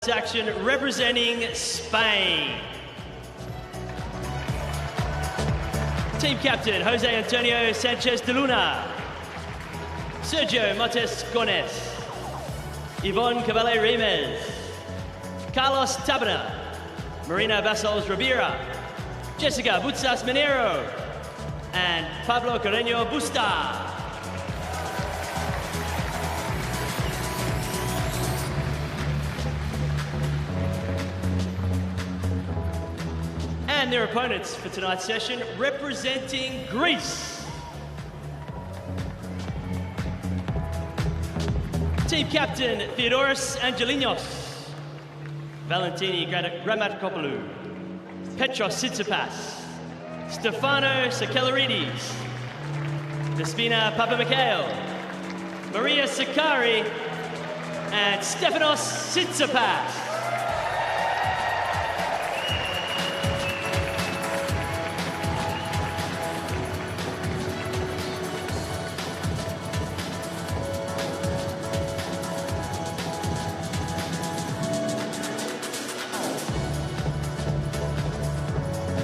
Action representing Spain. Team captain Jose Antonio Sanchez de Luna, Sergio Montes Gones, Yvonne Cabale Rimes, Carlos Tabana, Marina Bassols Rivera, Jessica Bouzas Maneiro, and Pablo Carreño Busta. And their opponents for tonight's session, representing Greece. Team captain Theodoros Angelinos, Valentini Grammatikopoulou, Petros Tsitsipas, Stefano Sakkari, Despina Papamikael, Maria Sakkari, and Stefanos Tsitsipas.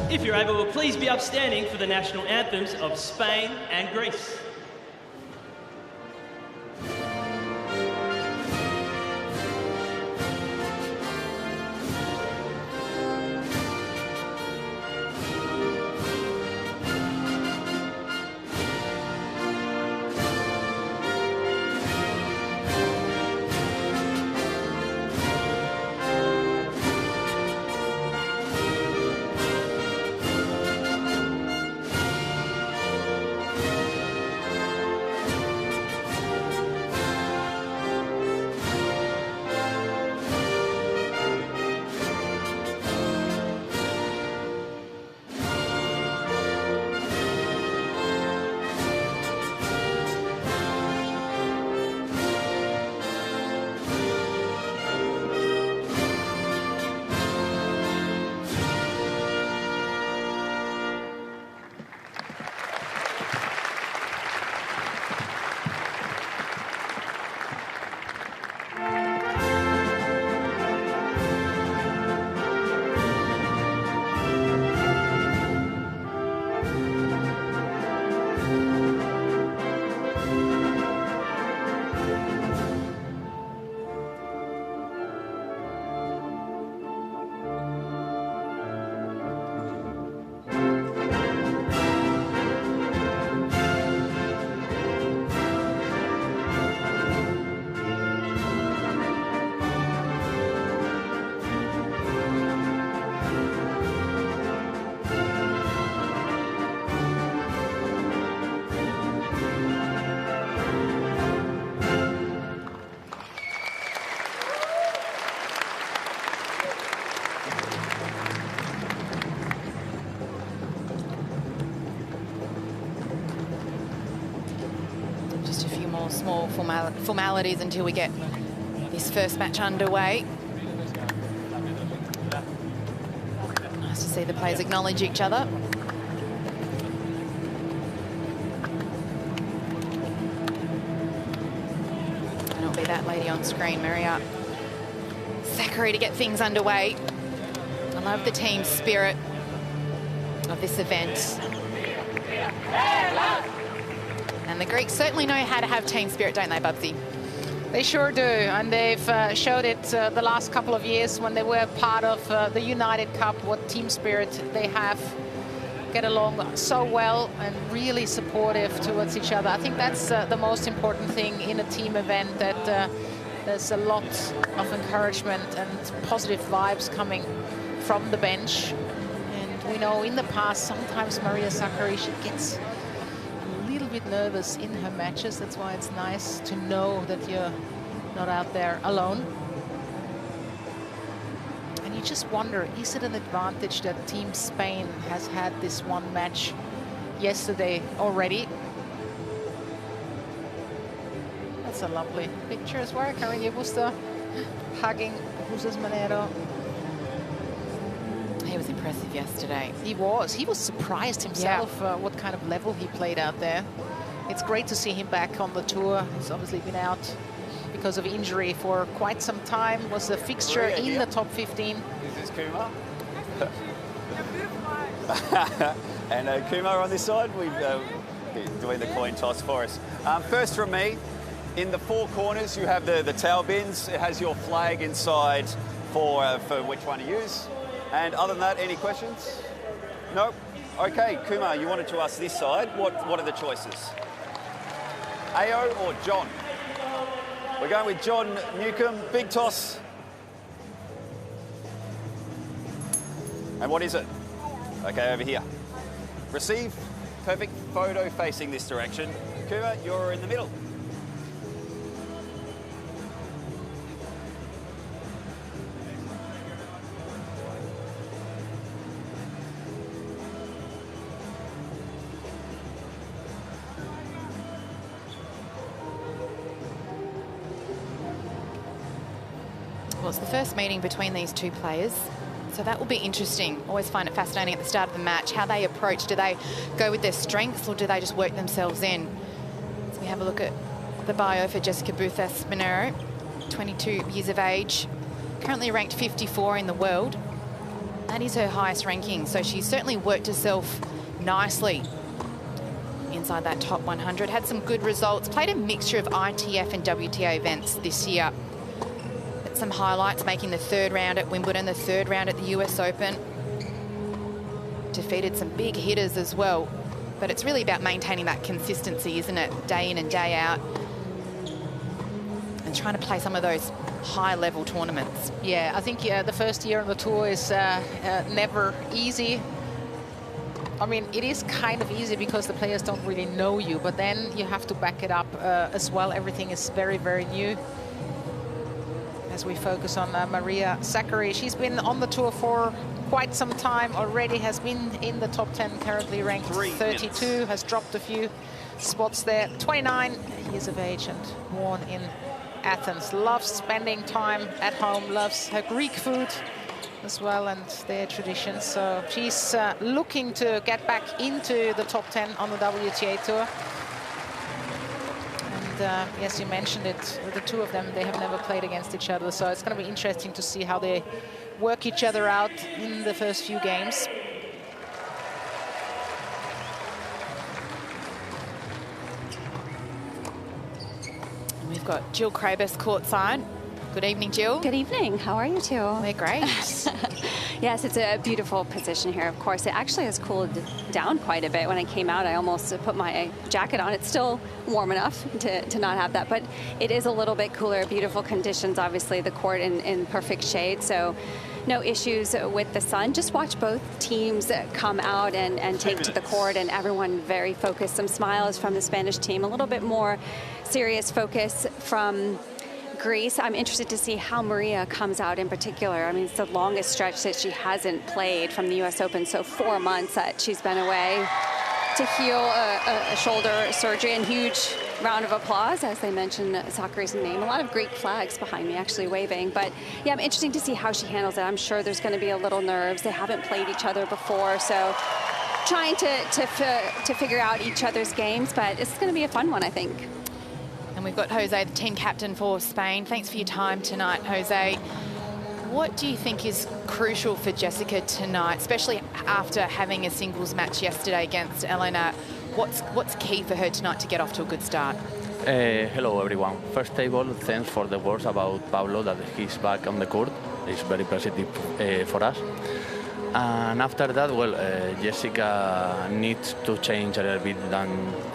If you're able, please be upstanding for the national anthems of Spain and Greece. Small formalities until we get this first match underway. Nice to see the players acknowledge each other. And it'll be that lady on screen, Maria Sakkari, to get things underway. I love the team spirit of this event. And the Greeks certainly know how to have team spirit, don't they, Bubsy? They sure do, and they've showed it the last couple of years when they were part of the United Cup, what team spirit they have. Get along so well and really supportive towards each other. I think that's the most important thing in a team event, that there's a lot of encouragement and positive vibes coming from the bench. And we know in the past, sometimes Maria Sakkari, she gets bit nervous in her matches. That's why it's nice to know that you're not out there alone. And you just wonder, is it an advantage that Team Spain has had this one match yesterday already? That's a lovely picture as well. Carreño Busta hugging Bouzas Maneiro. He was impressive yesterday. He was surprised himself what kind of level he played out there. It's great to see him back on the tour. He's obviously been out because of injury for quite some time. Was a fixture in the top 15. Is this Kumar? And Kumar on this side, we've doing the coin toss for us. First from me, in the four corners you have the towel bins. It has your flag inside for which one to use. And other than that, any questions? Nope. Okay, Kumar, you wanted to ask this side. What are the choices? Ao or John? We're going with John Newcomb. Big toss. And what is it? Okay, over here. Receive. Perfect photo facing this direction. Kumar, you're in the middle. Well, it's the first meeting between these two players, so that will be interesting. Always find it fascinating at the start of the match, how they approach. Do they go with their strengths or do they just work themselves in? So we have a look at the bio for Jessica Bouzas Maneiro, 22 years of age, currently ranked 54 in the world. That is her highest ranking, so she's certainly worked herself nicely inside that top 100. Had some good results, played a mixture of ITF and WTA events this year. Some highlights, making the third round at Wimbledon, the third round at the US Open. Defeated some big hitters as well. But it's really about maintaining that consistency, isn't it? Day in and day out. And trying to play some of those high-level tournaments. Yeah, I think the first year on the tour is never easy. I mean, it is kind of easy because the players don't really know you, but then you have to back it up as well. Everything is very, very new. As we focus on Maria Sakkari. She's been on the tour for quite some time already, has been in the top 10, currently ranked 32, has dropped a few spots there. 29 years of age and born in Athens. Loves spending time at home, loves her Greek food as well and their traditions. So she's looking to get back into the top 10 on the WTA tour. Yes, you mentioned it, the two of them, they have never played against each other, so it's going to be interesting to see how they work each other out in the first few games. And we've got Jill Krabus courtside. Good evening, Jill. Good evening. How are you two? We're great. Yes, it's a beautiful position here. Of course, it actually has cooled down quite a bit. When I came out, I almost put my jacket on. It's still warm enough to not have that, but it is a little bit cooler. Beautiful conditions, obviously, the court in perfect shade, so no issues with the sun. Just watch both teams come out and take to the court, and everyone very focused. Some smiles from the Spanish team, a little bit more serious focus from Greece. I'm interested to see how Maria comes out in particular. I mean, it's the longest stretch that she hasn't played from the US Open, so 4 months that she's been away to heal a shoulder surgery. And huge round of applause as they mention Sakkari's name. A lot of Greek flags behind me actually waving, but yeah, I'm interested to see how she handles it. I'm sure there's going to be a little nerves. They haven't played each other before, so trying to figure out each other's games, but it's going to be a fun one, I think. And we've got Jose, the team captain for Spain. Thanks for your time tonight, Jose. What do you think is crucial for Jessica tonight, especially after having a singles match yesterday against Elena? What's key for her tonight to get off to a good start? Hello, everyone. First of all, thanks for the words about Pablo, that he's back on the court. It's very positive for us. And after that, well, Jessica needs to change a little bit than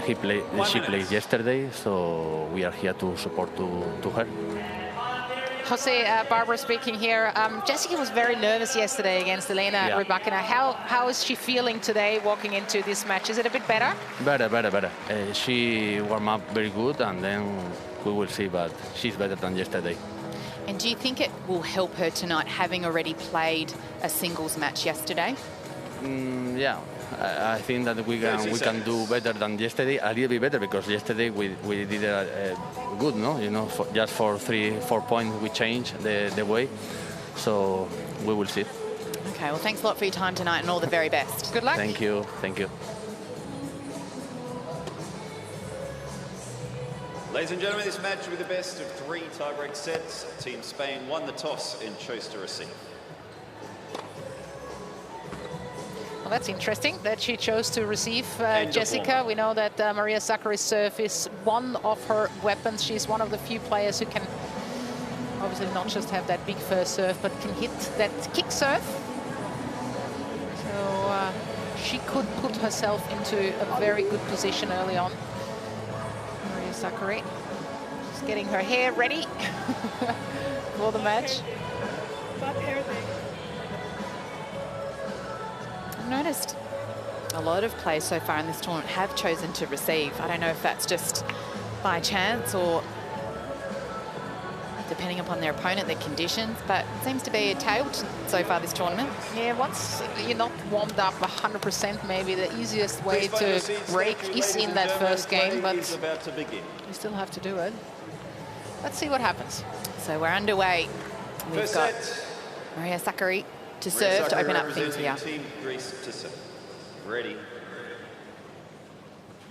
she played yesterday, so we are here to support to her. Jose, Barbara speaking here. Jessica was very nervous yesterday against Elena Rybakina. How is she feeling today walking into this match? Is it a bit better? Better. She warmed up very good, and then we will see, but she's better than yesterday. And do you think it will help her tonight, having already played a singles match yesterday? Yeah, I think that we can do better than yesterday, a little bit better, because yesterday we did good, no? You know, just for 3-4 points we changed the way, so we will see. Okay, well, thanks a lot for your time tonight and all the very best. Good luck. Thank you. Ladies and gentlemen, this match with the best of 3 tiebreak sets. Team Spain won the toss and chose to receive. Well, that's interesting that she chose to receive Jessica. We know that Maria Sakkari's serve is one of her weapons. She's one of the few players who can obviously not just have that big first serve, but can hit that kick serve. So she could put herself into a very good position early on. Maria Sakkari, she's getting her hair ready for the match. I've noticed a lot of players so far in this tournament have chosen to receive. I don't know if that's just by chance or depending upon their opponent, their conditions, but it seems to be a tale so far this tournament. Yeah, once you're not warmed up 100%, maybe the easiest way to break is in that first game, but you still have to do it. Let's see what happens. So we're underway. We've got Maria Sakkari to serve to open up things here. Team Greece to serve. Ready.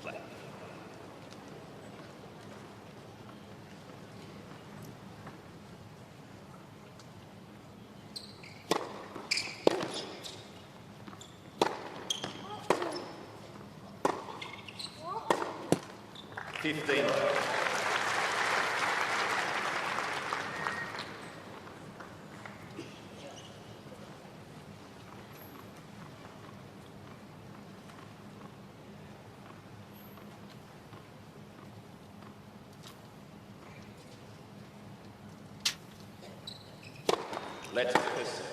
Play. Let's listen.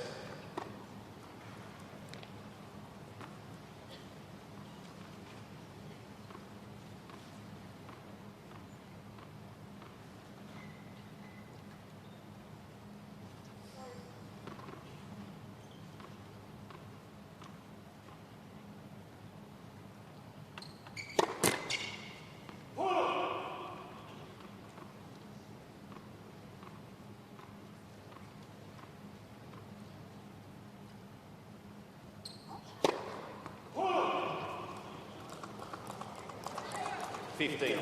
Fifteen.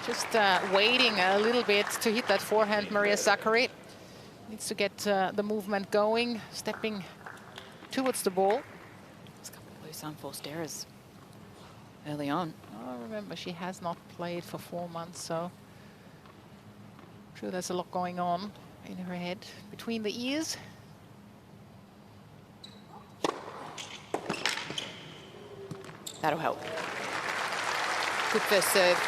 Just waiting a little bit to hit that forehand. Maria Sakkari needs to get the movement going, stepping towards the ball. There's a couple of loose unforced errors early on. Oh, remember, she has not played for 4 months, so true, there's a lot going on in her head, between the ears. That'll help. Good first serve.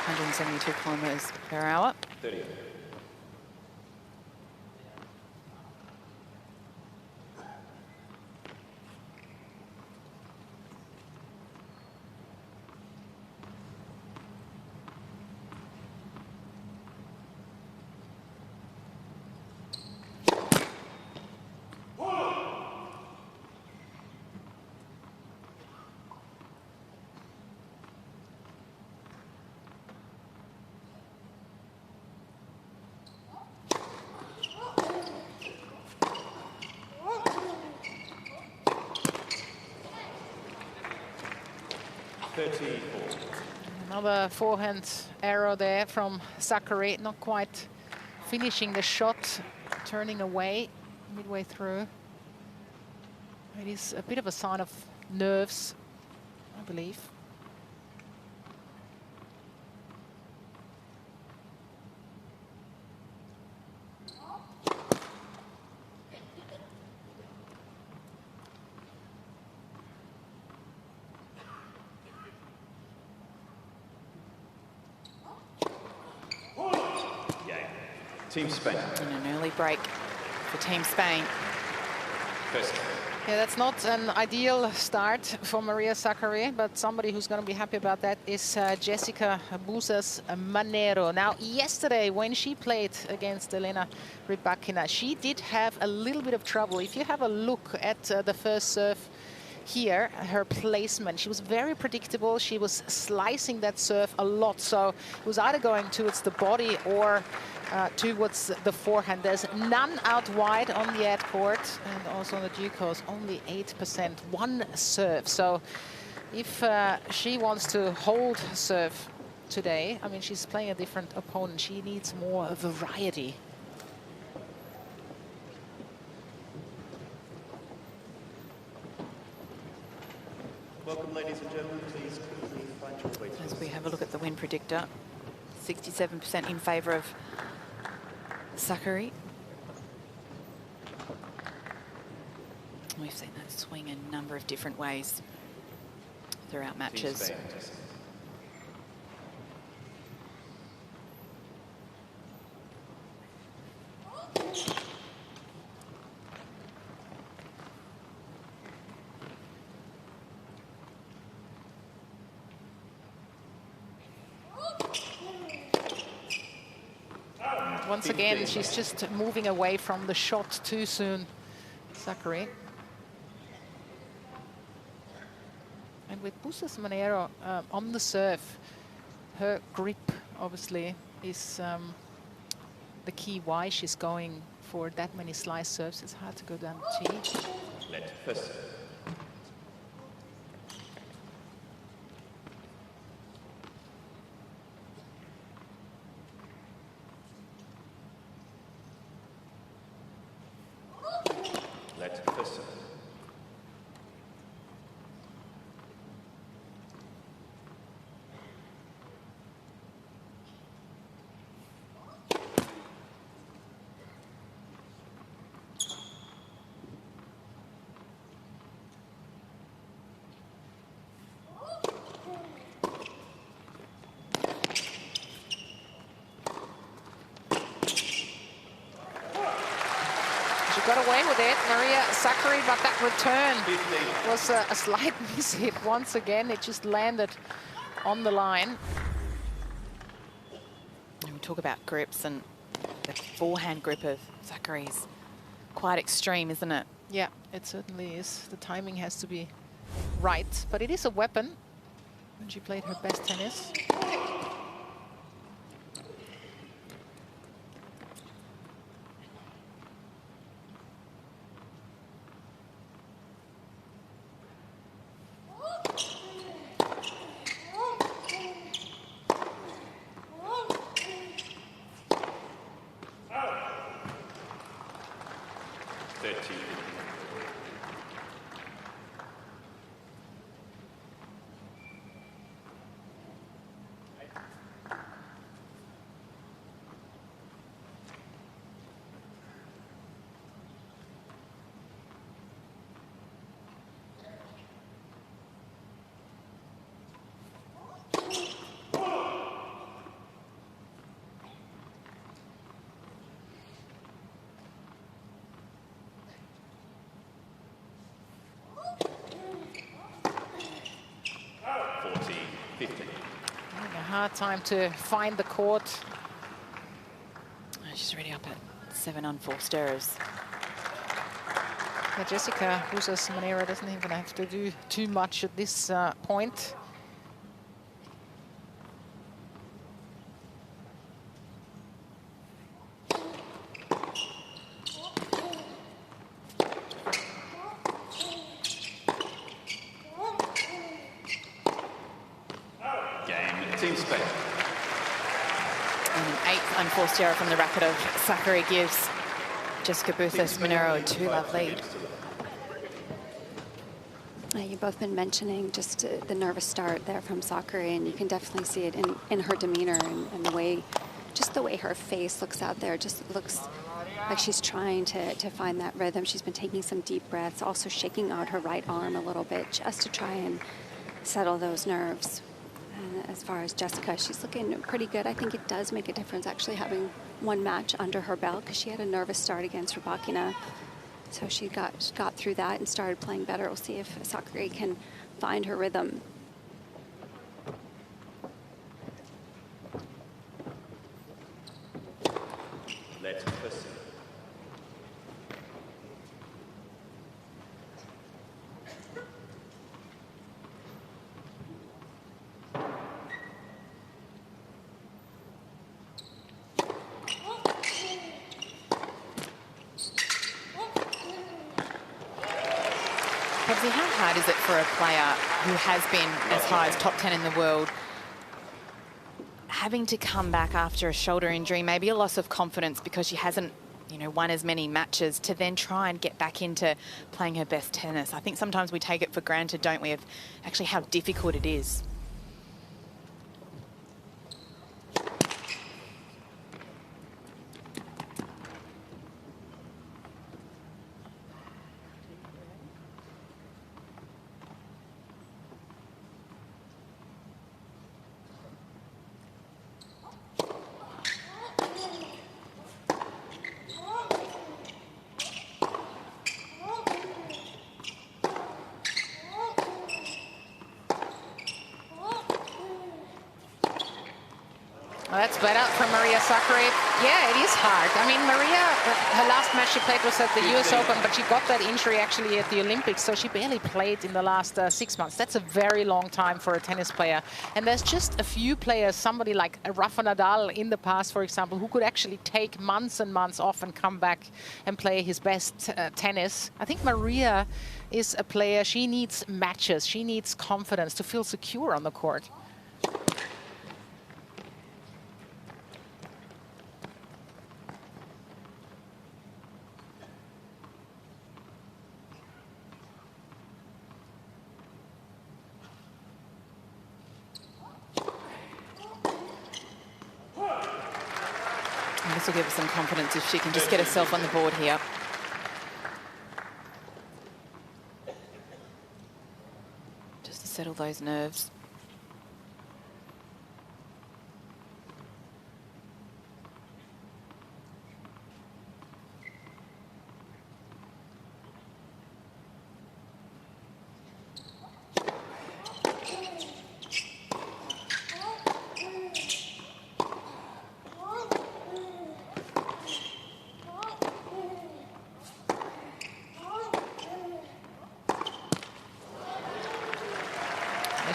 172 kilometres per hour. 30. Another forehand arrow there from Sakkari, not quite finishing the shot, turning away midway through. It is a bit of a sign of nerves, I believe. Team Spain. And an early break for Team Spain. First. Yeah, that's not an ideal start for Maria Sakkari, but somebody who's going to be happy about that is Jessica Bouzas Maneiro. Now, yesterday, when she played against Elena Rybakina, she did have a little bit of trouble. If you have a look at the first serve here, her placement, she was very predictable. She was slicing that serve a lot, so it was either going towards the body or towards the forehand. There's none out wide on the ad court, and also on the due course, only 8%, one serve. So if she wants to hold serve today, I mean, she's playing a different opponent. She needs more variety. Welcome, ladies and gentlemen. Please quickly find your way to As we have a look at the win predictor, 67% in favour of Sakkari. We've seen that swing a number of different ways throughout matches. Once again, she's just moving away from the shot too soon, Sakkari. And with Bouzas Maneiro on the serve, her grip obviously is the key why she's going for that many slice serves. It's hard to go down the tee. Let first. Got away with it, Maria Sakkari, but that return was a slight mishit once again. It just landed on the line. And we talk about grips, and the forehand grip of Sakkari is quite extreme, isn't it? Yeah, it certainly is. The timing has to be right, but it is a weapon. And she played her best tennis. Hard time to find the court. She's already up at 7 on 4 errors. Yeah, Jessica Bouzas Maneiro doesn't even have to do too much at this point. Unforced error from the racket of Sakkari gives Jessica Bouzas Maneiro a 2-love lead. You've both been mentioning just the nervous start there from Sakkari, and you can definitely see it in her demeanor and the way, just the way her face looks out there. Just looks like she's trying to find that rhythm. She's been taking some deep breaths, also shaking out her right arm a little bit just to try and settle those nerves. And as far as Jessica, she's looking pretty good. I think it does make a difference actually having one match under her belt, because she had a nervous start against Rybakina. So she got through that and started playing better. We'll see if Sakkari can find her rhythm. Let's proceed. Pebsy, how hard is it for a player who has been as high as top 10 in the world, having to come back after a shoulder injury, maybe a loss of confidence because she hasn't, you know, won as many matches, to then try and get back into playing her best tennis? I think sometimes we take it for granted, don't we, of actually how difficult it is. Well, that's better from Maria Sakkari. Yeah, it is hard. I mean, Maria, her last match she played was at the US Open, but she got that injury actually at the Olympics, so she barely played in the last 6 months. That's a very long time for a tennis player. And there's just a few players, somebody like Rafa Nadal in the past, for example, who could actually take months and months off and come back and play his best tennis. I think Maria is a player, she needs matches, she needs confidence to feel secure on the court. This will give her some confidence if she can just get herself on the board here. Just to settle those nerves.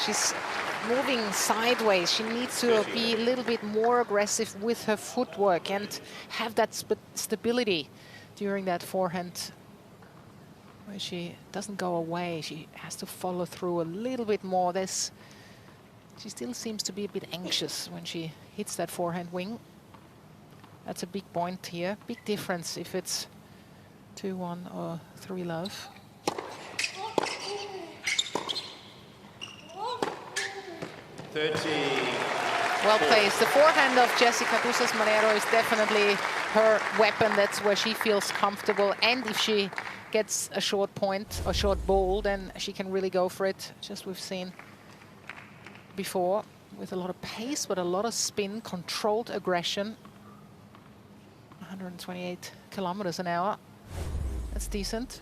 She's moving sideways. She needs to be a little bit more aggressive with her footwork and have that stability during that forehand where she doesn't go away. She has to follow through a little bit more. She still seems to be a bit anxious when she hits that forehand wing. That's a big point here. Big difference if it's 2-1 or 3-love. Well placed. The forehand of Jessica Bouzas Maneiro is definitely her weapon. That's where she feels comfortable. And if she gets a short point or short ball, then she can really go for it. Just we've seen before, with a lot of pace, but a lot of spin, controlled aggression. 128 kilometers an hour. That's decent.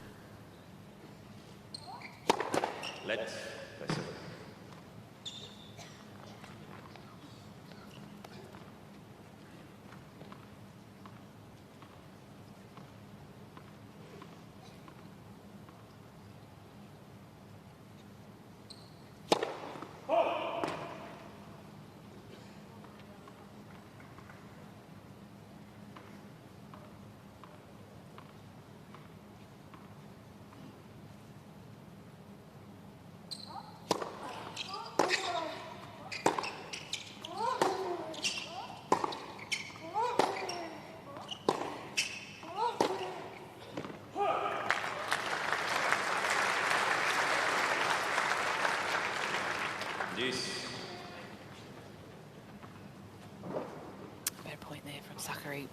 Let's proceed. Better point there from Sakkari.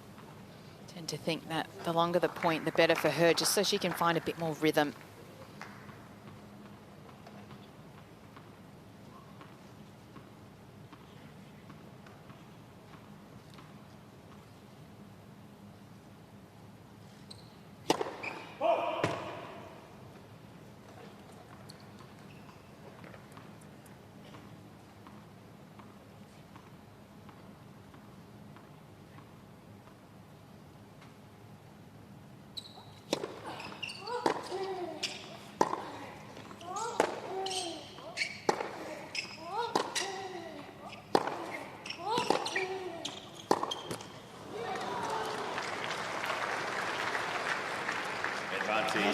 Tend to think that the longer the point, the better for her, just so she can find a bit more rhythm.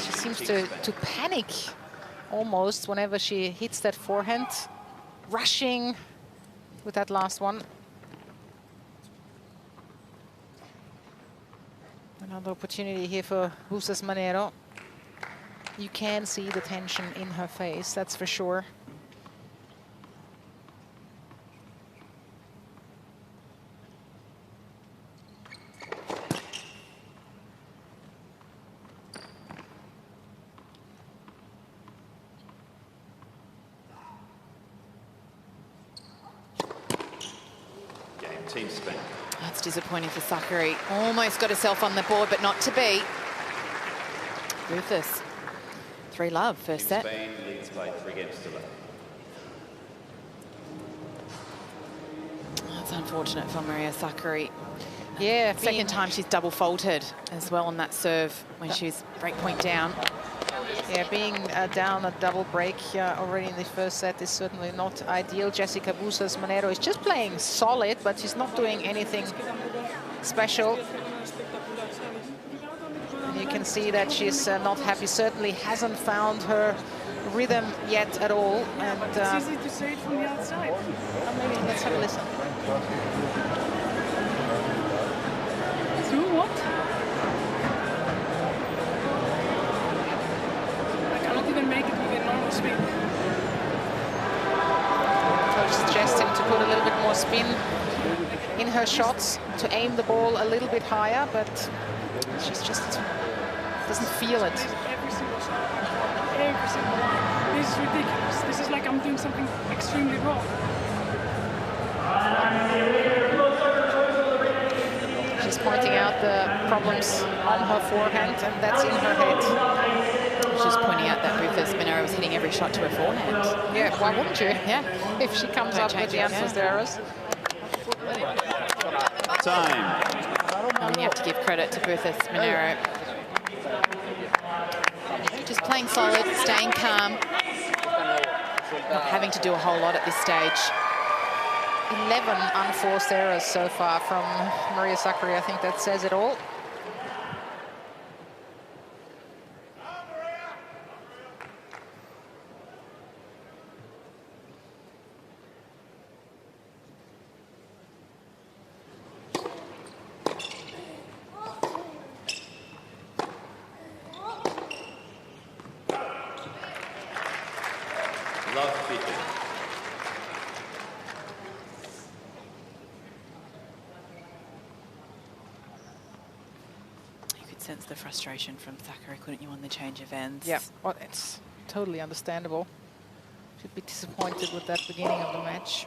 She seems to panic almost whenever she hits that forehand, rushing with that last one. Another opportunity here for Bouzas Maneiro. You can see the tension in her face, that's for sure. Team Spain. That's disappointing for Sakkari. Almost got herself on the board, but not to be. Rufus, 3-love, first set. Spain leads by 3 games to 0. That's unfortunate for Maria Sakkari. Yeah, Second time she's double faulted as well on that serve when she was break point down. Yeah, being down a double break already in the first set is certainly not ideal. Jessica Bouzas Maneiro is just playing solid, but she's not doing anything special. And you can see that she's not happy, certainly hasn't found her rhythm yet at all. And it's easy to say it from the outside. maybe let's have a listen. Through what? Make it with a normal speed. Coach suggesting to put a little bit more spin in her shots, to aim the ball a little bit higher, but she's just doesn't feel it. Every single shot, every single one. This is ridiculous. This is like I'm doing something extremely wrong. She's pointing out the problems on her forehand, and that's in her head. She's pointing out that Bouzas Maneiro was hitting every shot to her forehand. Yeah, why wouldn't you? Yeah. If she comes Don't up change with the it, answers to errors. Time. I mean, you have to give credit to Bouzas Maneiro. Just playing solid, staying calm. Not having to do a whole lot at this stage. 11 unforced errors so far from Maria Sakkari. I think that says it all. Love beaten. You could sense the frustration from Sakkari, couldn't you, on the change of ends? Yeah, well, it's totally understandable. Should be disappointed with that beginning of the match.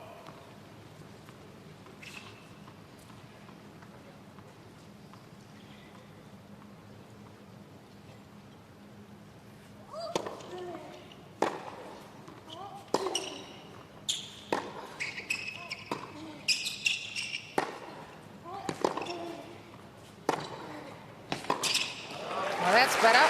Well, that's better.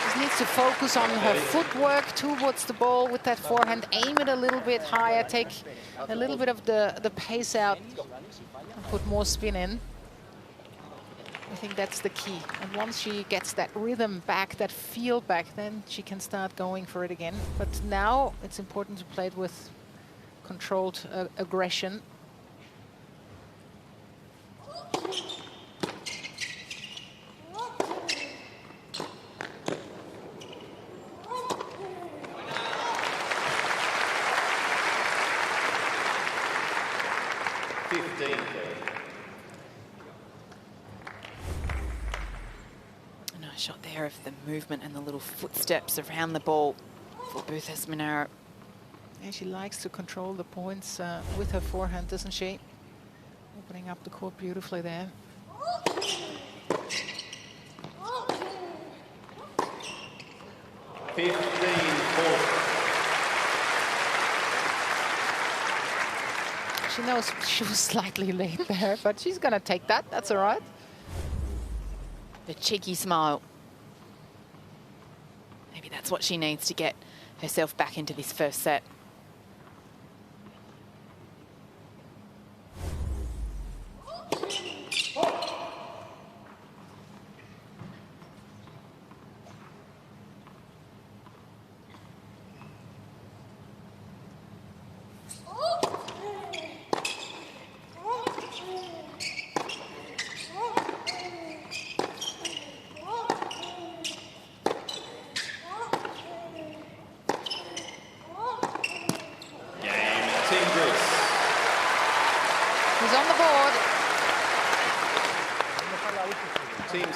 Just needs to focus on her footwork towards the ball with that forehand. Aim it a little bit higher, take a little bit of the pace out, and put more spin in. I think that's the key. And once she gets that rhythm back, that feel back, then she can start going for it again. But now it's important to play it with controlled aggression. Nice shot there of the movement and the little footsteps around the ball for Bouzas Maneiro. Yeah, she likes to control the points with her forehand, doesn't she? Opening up the court beautifully there. She knows she was slightly late there, but she's going to take that. That's all right. The cheeky smile. Maybe that's what she needs to get herself back into this first set.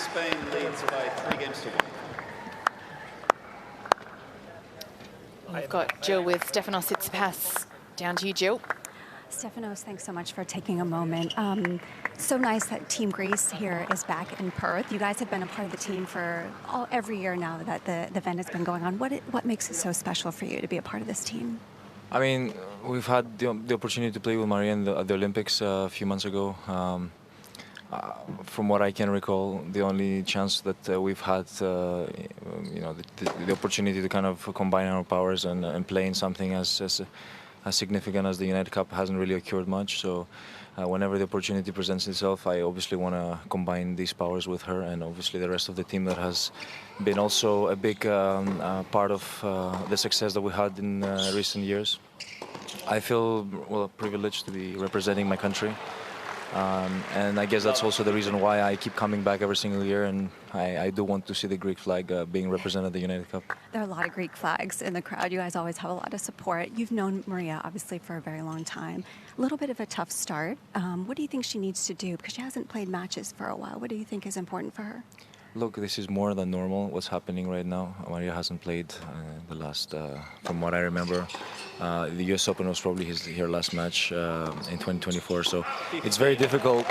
Spain leads by 3 games to 1. We've got Jill with Stefanos Tsitsipas. Down to you, Jill. Stefanos, thanks so much for taking a moment. So nice that Team Greece here is back in Perth. You guys have been a part of the team for every year now that the event has been going on. What makes it so special for you to be a part of this team? I mean, we've had the opportunity to play with Maria at the Olympics a few months ago. From what I can recall, the only chance that we've had, the opportunity to kind of combine our powers and play in something as significant as the United Cup hasn't really occurred much. So whenever the opportunity presents itself, I obviously want to combine these powers with her and obviously the rest of the team that has been also a big part of the success that we had in recent years. I feel privileged to be representing my country. And I guess that's also the reason why I keep coming back every single year, and I do want to see the Greek flag being represented at the United Cup. There are a lot of Greek flags in the crowd. You guys always have a lot of support. You've known Maria, obviously, for a very long time. A little bit of a tough start. What do you think she needs to do? Because she hasn't played matches for a while. What do you think is important for her? Look, this is more than normal, what's happening right now. Maria hasn't played the last, from what I remember. The US Open was probably her last match in 2024, so it's very difficult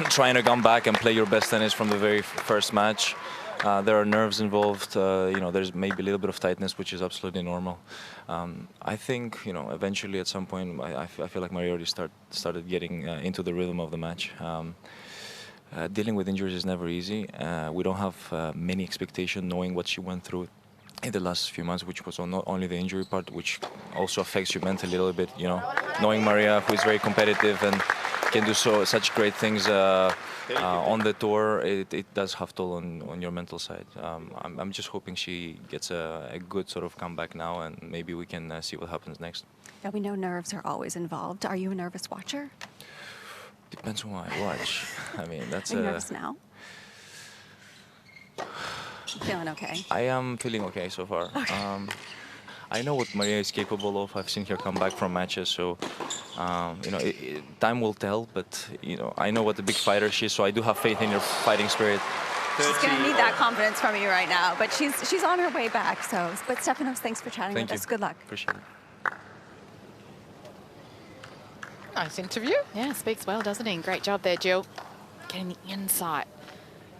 trying to come back and play your best tennis from the very first match. There are nerves involved, there's maybe a little bit of tightness, which is absolutely normal. I think, eventually at some point, I feel like Maria already started getting into the rhythm of the match. Dealing with injuries is never easy. We don't have many expectations knowing what she went through in the last few months, which was not only the injury part, which also affects you mentally a little bit. Knowing Maria, who is very competitive and can do such great things on the tour, it does have toll on your mental side. I'm just hoping she gets a good sort of comeback now, and maybe we can see what happens next. Now, we know nerves are always involved. Are you a nervous watcher? Depends on what I watch. I mean, that's. Are you nervous now? Feeling okay? I am feeling okay so far. Okay. I know what Maria is capable of. I've seen her come back from matches, so time will tell. But I know what a big fighter she is, so I do have faith in her fighting spirit. She's going to need that confidence from you right now, but she's on her way back. So, but Stefanos, thanks for chatting with us. Good luck. Appreciate it. Nice interview. Yeah, speaks well, doesn't he? Great job there, Jill. Getting the insight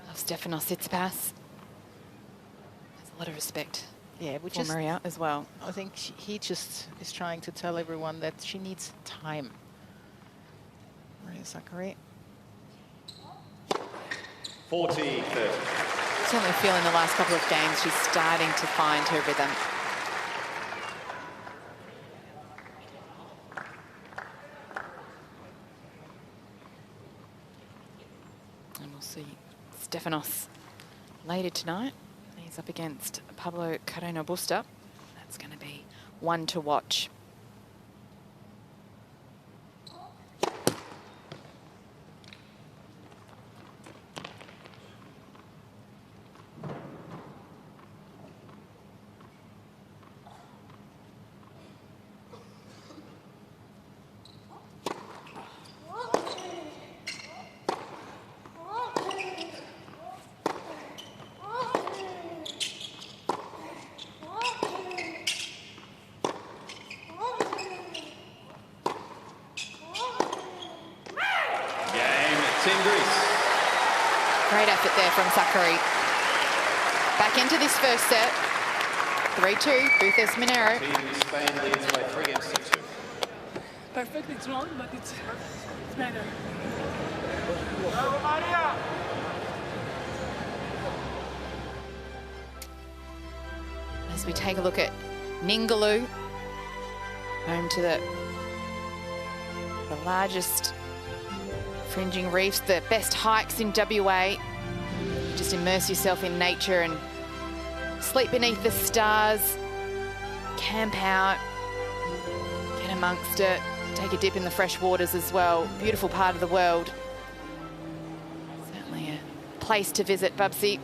of Stefanos Tsitsipas. There's a lot of respect for Maria as well. I think he just is trying to tell everyone that she needs time. Maria Sakkari. 40-30. Certainly feel in the last couple of games she's starting to find her rhythm. And we'll see Stefanos later tonight. He's up against Pablo Carreno Busta. That's going to be one to watch. Great effort there from Sakkari. Back into this first set. 3-2, Bouzas Maneiro. Spain leads by 3 games to 2. Perfect, it's wrong, but it's better. As we take a look at Ningaloo, home to the largest fringing reefs, the best hikes in WA. Just immerse yourself in nature and sleep beneath the stars, camp out, get amongst it, take a dip in the fresh waters as well. Beautiful part of the world. Certainly a place to visit, Bubsy,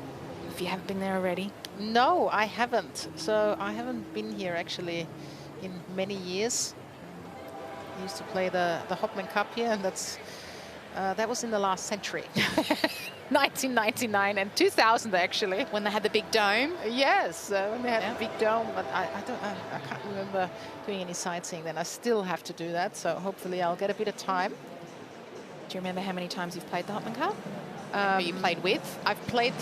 if you haven't been there already. No, I haven't. So I haven't been here actually in many years. I used to play the Hopman Cup here, and that was in the last century. 1999 and 2000 actually. When they had the big dome. Yes, when they had the big dome, but I can't remember doing any sightseeing then. I still have to do that, so hopefully I'll get a bit of time. Do you remember how many times you've played the Hopman Cup? Who you played with? I've played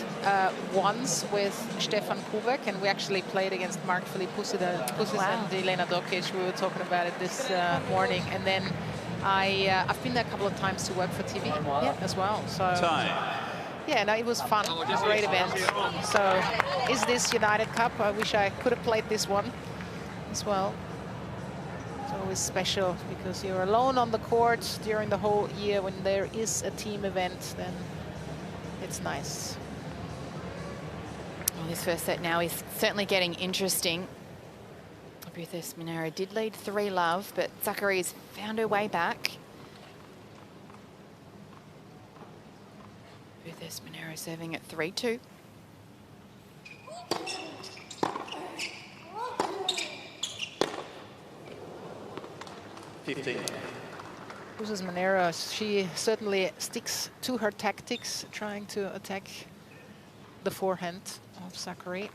once with Stefan Kubek, and we actually played against Mark-Philippe Pusis and Elena Dokic. We were talking about it this morning. And then I've been there a couple of times to work for TV as well. So yeah, no, it was fun. It was a great event. So is this United Cup? I wish I could have played this one as well. It's always special because you're alone on the court during the whole year. When there is a team event, then it's nice. Well, this first set now is certainly getting interesting. Bouzas Maneiro did lead 3-love, but Sakkari's found her way back. Bouzas Maneiro serving at 3-2. Bouzas Maneiro, she certainly sticks to her tactics, trying to attack the forehand of Sakkari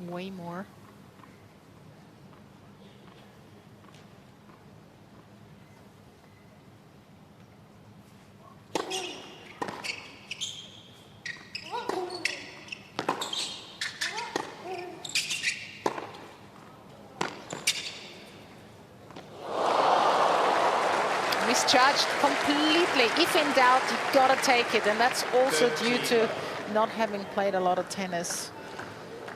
way more. Misjudged completely. If in doubt, you gotta take it, and that's also due to not having played a lot of tennis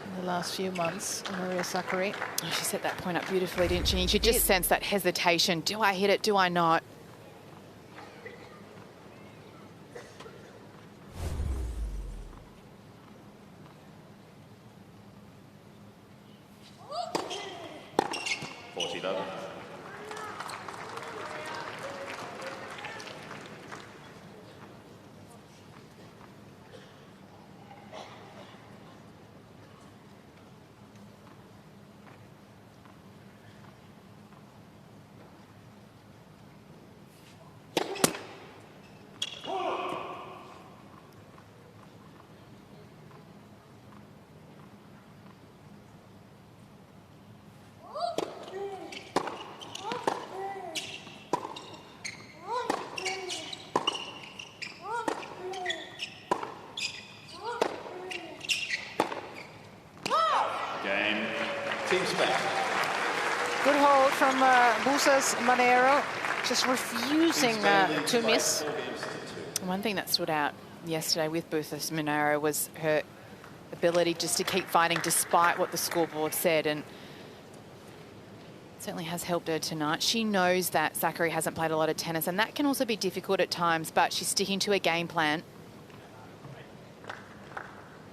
in the last few months. Maria Sakkari. Oh, she set that point up beautifully, didn't she? You could just sense that hesitation. Do I hit it? Do I not? Good hold from Bouzas Maneiro, just refusing to miss. One thing that stood out yesterday with Bouzas Maneiro was her ability just to keep fighting despite what the scoreboard said, and certainly has helped her tonight. She knows that Sakkari hasn't played a lot of tennis, and that can also be difficult at times, but she's sticking to a game plan.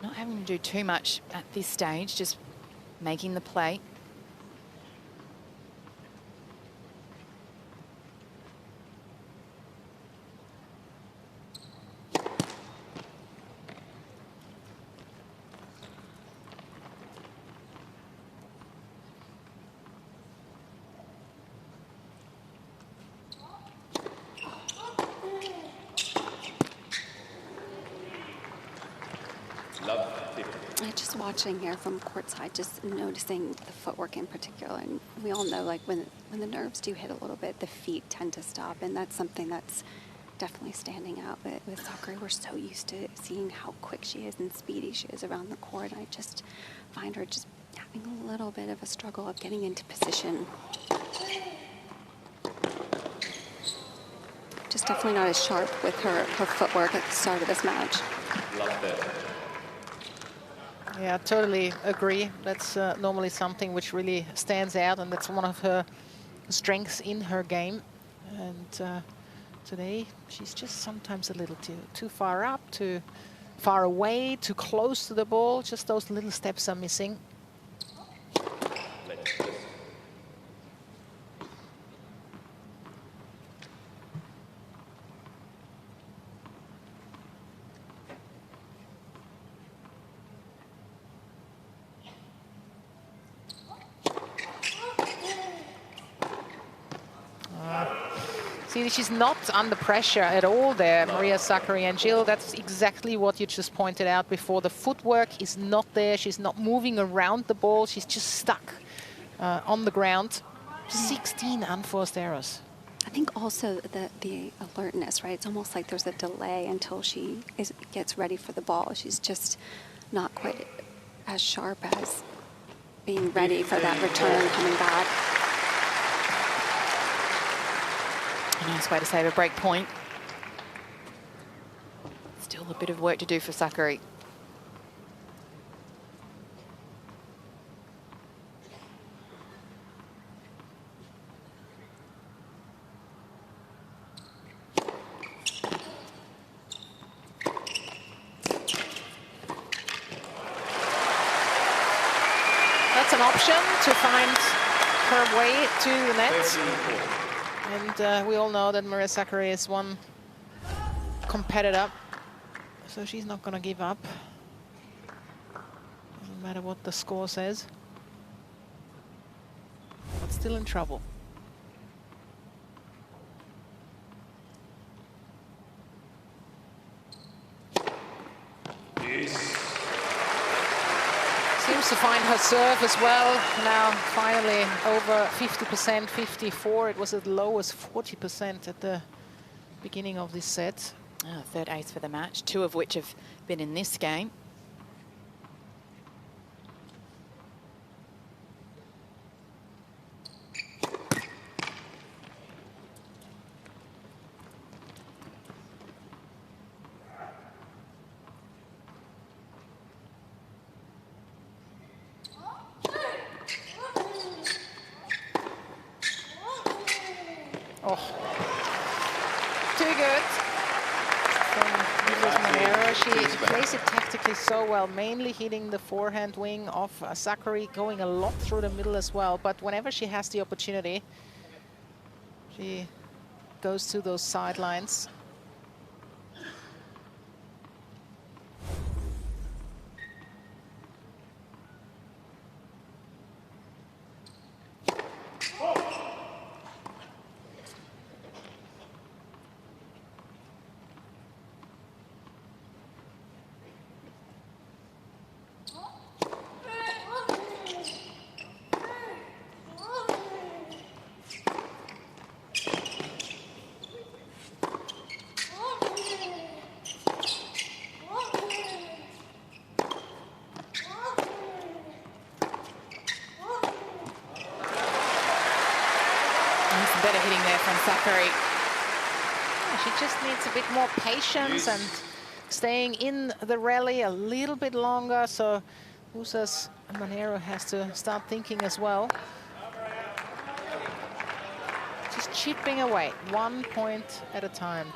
Not having to do too much at this stage, just making the play. Just watching here from courtside, just noticing the footwork in particular, and we all know, like, when the nerves do hit a little bit, the feet tend to stop, and that's something that's definitely standing out. But with Sakkari, we're so used to seeing how quick she is and speedy she is around the court. I just find her just having a little bit of a struggle of getting into position. Just definitely not as sharp with her footwork at the start of this match. Love that. Yeah, totally agree. That's normally something which really stands out, and that's one of her strengths in her game. And today, she's just sometimes a little too far up, too far away, too close to the ball. Just those little steps are missing. See, she's not under pressure at all there, Maria Sakkari. And Jill, that's exactly what you just pointed out before. The footwork is not there. She's not moving around the ball. She's just stuck on the ground. 16 unforced errors. I think also the alertness, right? It's almost like there's a delay until she gets ready for the ball. She's just not quite as sharp as being ready for that return coming back. A nice way to save a break point. Still a bit of work to do for Sakkari. That's an option to find her way to the net. And we all know that Maria Sakkari is one competitor, so she's not going to give up. Doesn't matter what the score says. But still in trouble. Seems to find her serve as well. Now finally over 50%, 54. It was as low as 40% at the beginning of this set. Oh, third ace for the match, 2 of which have been in this game. Oh, too good. Bouzas Maneiro, she plays it tactically so well, mainly hitting the forehand wing of Sakkari, going a lot through the middle as well. But whenever she has the opportunity, she goes to those sidelines. Better hitting there from Sakkari. Yeah, she just needs a bit more patience and staying in the rally a little bit longer. So Bouzas Maneiro has to start thinking as well. Just chipping away, 1 point at a time.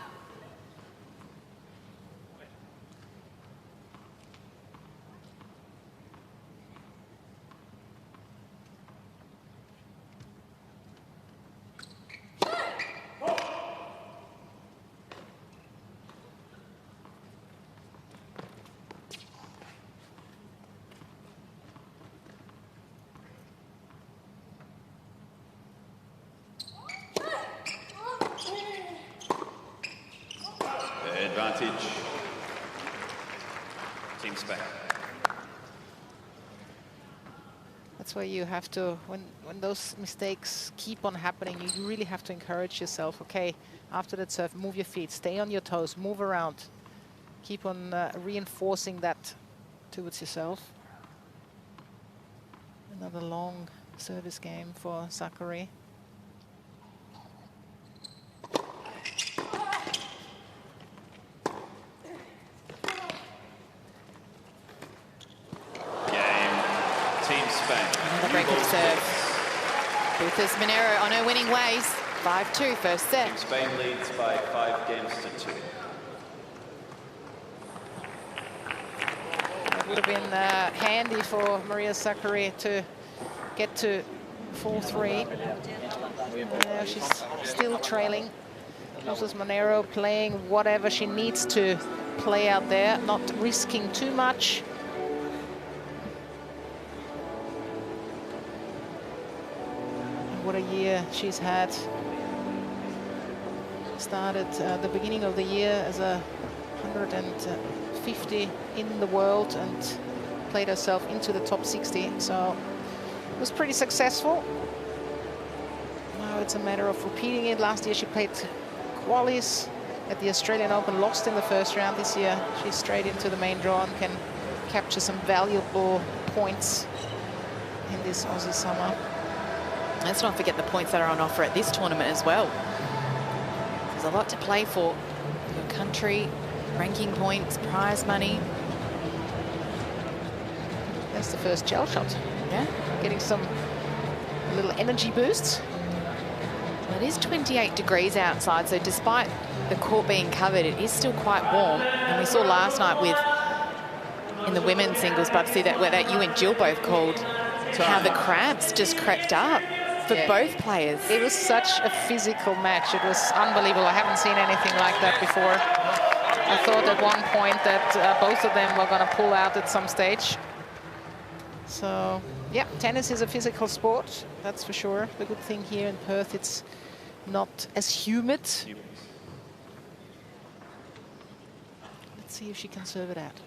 Advantage. Team Spain. That's where you have to, when those mistakes keep on happening, you really have to encourage yourself. Okay, after that serve, move your feet, stay on your toes, move around. Keep on reinforcing that towards yourself. Another long service game for Sakkari. Another break of serve. Bouzas Maneiro on her winning ways. 5-2 first set. Team Spain leads by 5 games to 2. It would have been handy for Maria Sakkari to get to 4-3. She's still trailing. Bouzas Maneiro playing whatever she needs to play out there, not risking too much. What a year she's had. Started the beginning of the year as a 150 in the world and played herself into the top 60. So it was pretty successful. Now it's a matter of repeating it. Last year she played qualies at the Australian Open, lost in the first round. This year she's straight into the main draw and can capture some valuable points in this Aussie summer. Let's not forget the points that are on offer at this tournament as well. There's a lot to play for. Your country, ranking points, prize money. That's the first gel shot. Yeah. Getting some little energy boosts. Well, it is 28 degrees outside, so despite the court being covered, it is still quite warm. And we saw last night in the women's singles, Bubsy, that you and Jill both called, how the cramps just crept up for both players. It was such a physical match. It was unbelievable. I haven't seen anything like that before. I thought at one point that both of them were going to pull out at some stage. So, yeah, tennis is a physical sport, that's for sure. The good thing here in Perth, it's not as humid. Let's see if she can serve it out.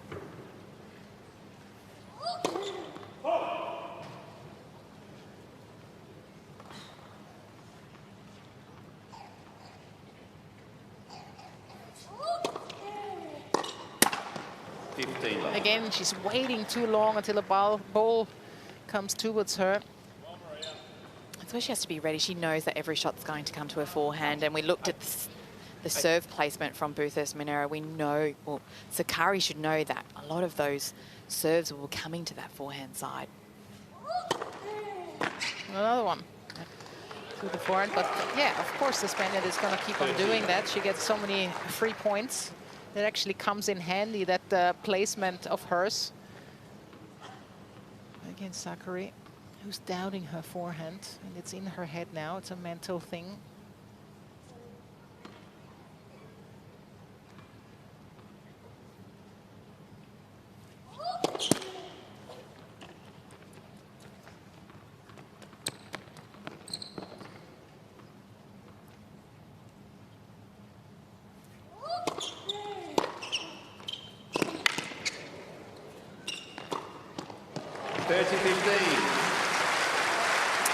Again, she's waiting too long until the ball comes towards her. That's where she has to be ready. She knows that every shot's going to come to her forehand. And we looked at the serve placement from Bouzas Maneiro. We know, well, Sakkari should know that a lot of those serves were coming to that forehand side. Another one to the forehand. But yeah, of course, the Spaniard is going to keep on doing that. She gets so many free points. It actually comes in handy, that placement of hers. Against Sakkari, who's doubting her forehand. And it's in her head now. It's a mental thing.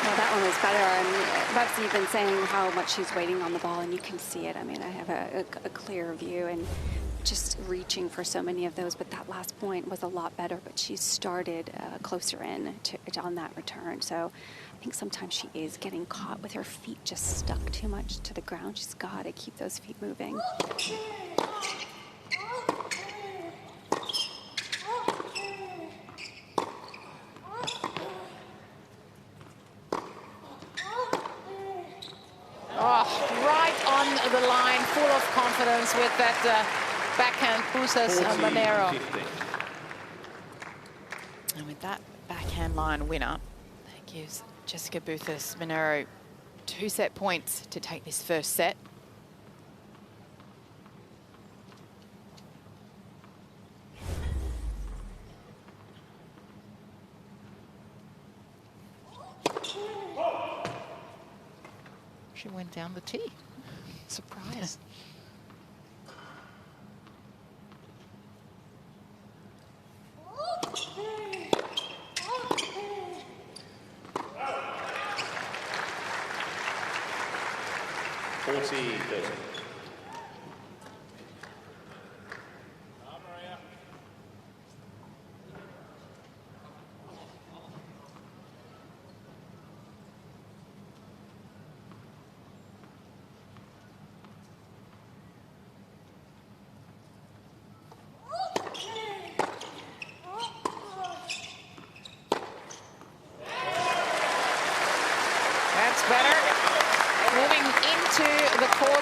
Well, that one was better. I mean, Bubsy, you've been saying how much she's waiting on the ball, and you can see it. I mean, I have a clear view and just reaching for so many of those. But that last point was a lot better. But she started closer in on that return. So I think sometimes she is getting caught with her feet just stuck too much to the ground. She's got to keep those feet moving. The line, full of confidence with that backhand, Bouzas Maneiro. And with that backhand line winner, that gives Jessica Bouzas Maneiro 2 set points to take this first set. She went down the tee. Surprise.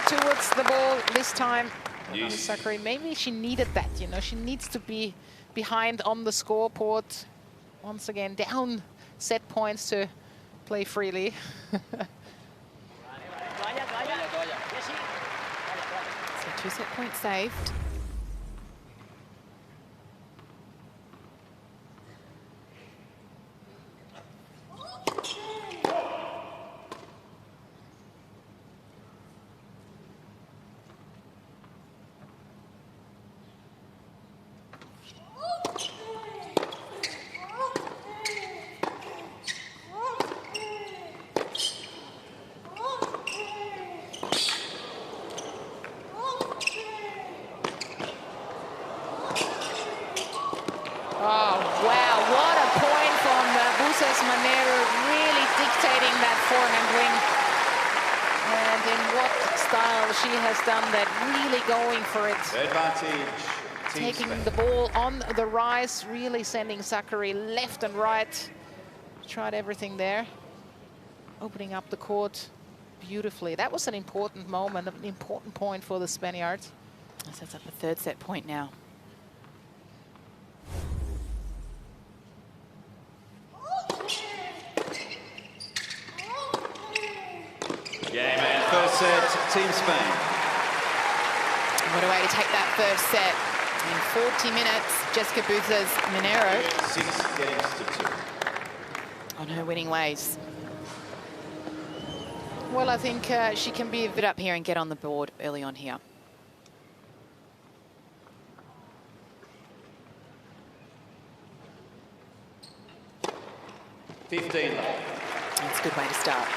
Towards the ball this time. Sakkari, maybe she needed that, you know, she needs to be behind on the scoreboard. Once again, down set points to play freely. So 2 set points saved. what style she has done that, really going for it. Advantage. Team Taking Spain. the ball on the rise, really sending Sakkari left and right. Tried everything there. Opening up the court beautifully. That was an important moment, an important point for the Spaniards. That sets up the third set point now. Game and first set, Team Spain. What a way to take that first set. In 40 minutes, Jessica Bouzas Maneiro 6-2. on her winning ways. Well, I think she can be Put up here and get on the board early on here. 15 love. That's a good way to start.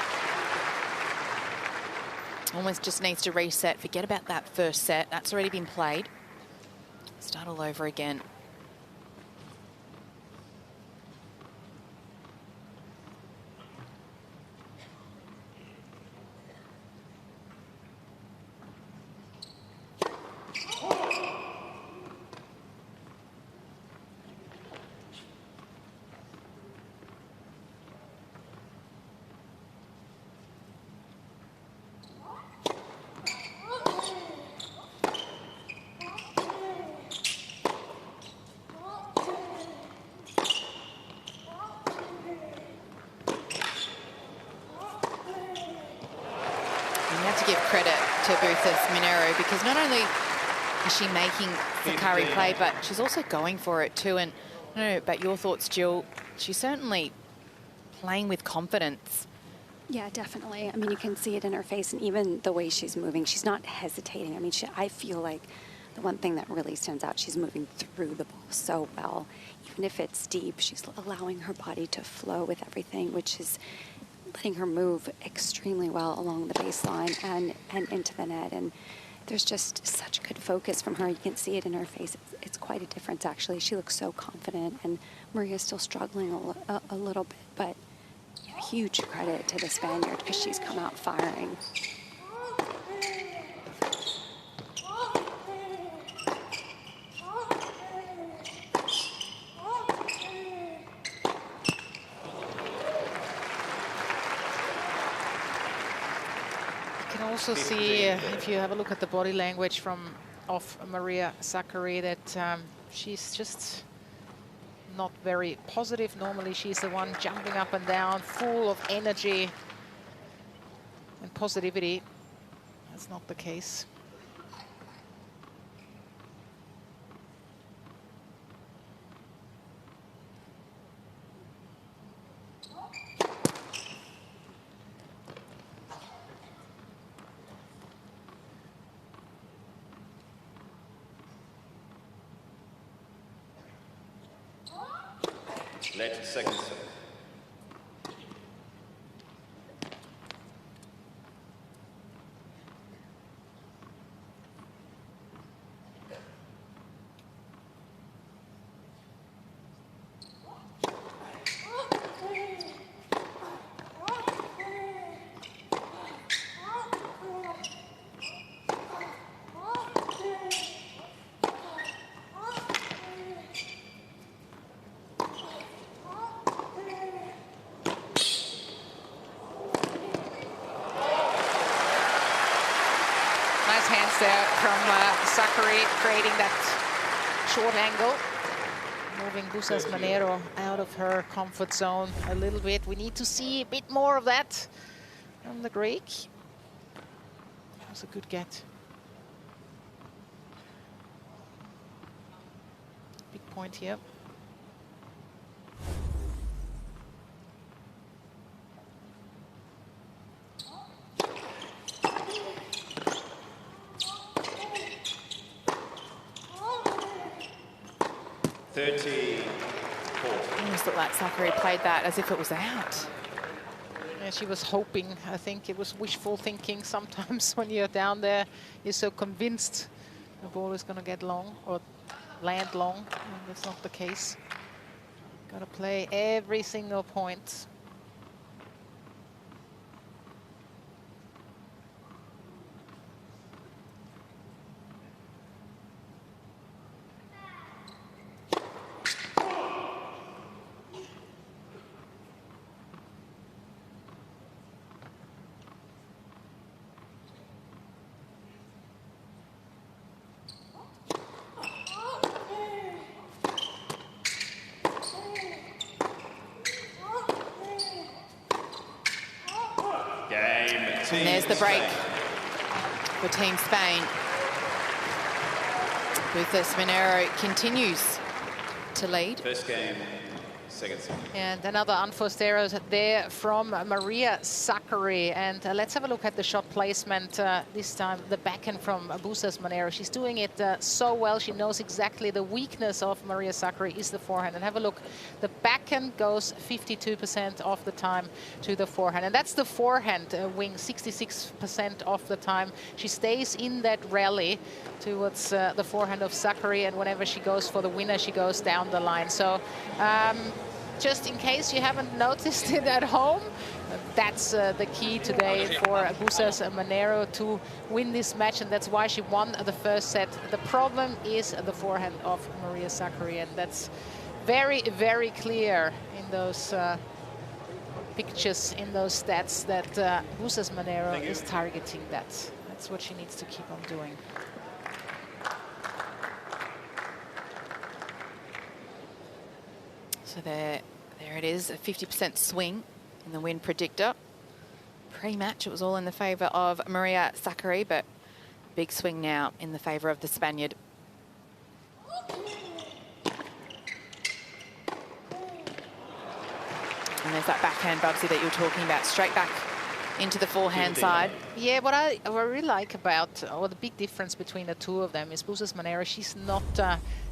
Almost just needs to reset. Forget about that first set. That's already been played. Start all over again. To give credit to Bouzas Maneiro, because not only is she making Sakkari play, but she's also going for it too. And I don't know about your thoughts, Jill. She's certainly playing with confidence. Yeah, definitely. I mean, you can see it in her face, and even the way she's moving. She's not hesitating. I mean, I feel like the one thing that really stands out, she's moving through the ball so well. Even if it's deep, she's allowing her body to flow with everything, which is letting her move extremely well along the baseline and into the net. And there's just such good focus from her. You can see it in her face. It's quite a difference, actually. She looks so confident, and Maria's still struggling a little bit, but yeah, huge credit to the Spaniard because she's come out firing. Also see, if you have a look at the body language of Maria Sakkari, that she's just not very positive. Normally she's the one jumping up and down, full of energy and positivity. That's not the case. Let second set. Hands there from Sakkari, creating that short angle. Moving Bouzas Maneiro out of her comfort zone a little bit. We need to see a bit more of that from the Greek. That was a good get. Big point here. It almost looked like Sakkari played that as if it was out. Yeah, she was hoping. I think it was wishful thinking. Sometimes when you're down there, you're so convinced the ball is going to get long or land long. And that's not the case. Got to play every single point. And there's the break for Team Spain. Bouzas Maneiro continues to lead. First game, second set. And another unforced error there from Maria Sakkari. And let's have a look at the shot placement. This time, the backhand from Bouzas Maneiro. She's doing it so well. She knows exactly the weakness of Maria Sakkari is the forehand. And have a look. The backhand goes 52% of the time to the forehand. And that's the forehand wing, 66% of the time. She stays in that rally towards the forehand of Sakkari. And whenever she goes for the winner, she goes down the line. So just in case you haven't noticed it at home, that's the key today for Bouzas Maneiro to win this match, and that's why she won the first set. The problem is the forehand of Maria Sakkari, and that's very, very clear in those pictures, in those stats, that Bouzas Maneiro is targeting that. That's what she needs to keep on doing. So there it is, a 50% swing in the win predictor. Pre-match, it was all in the favour of Maria Sakkari, but big swing now in the favour of the Spaniard. And there's that backhand, Bubsy, that you were talking about, straight back into the forehand side. Yeah, what I really like about, or the big difference between the two of them is Bouzas Maneiro, she's not,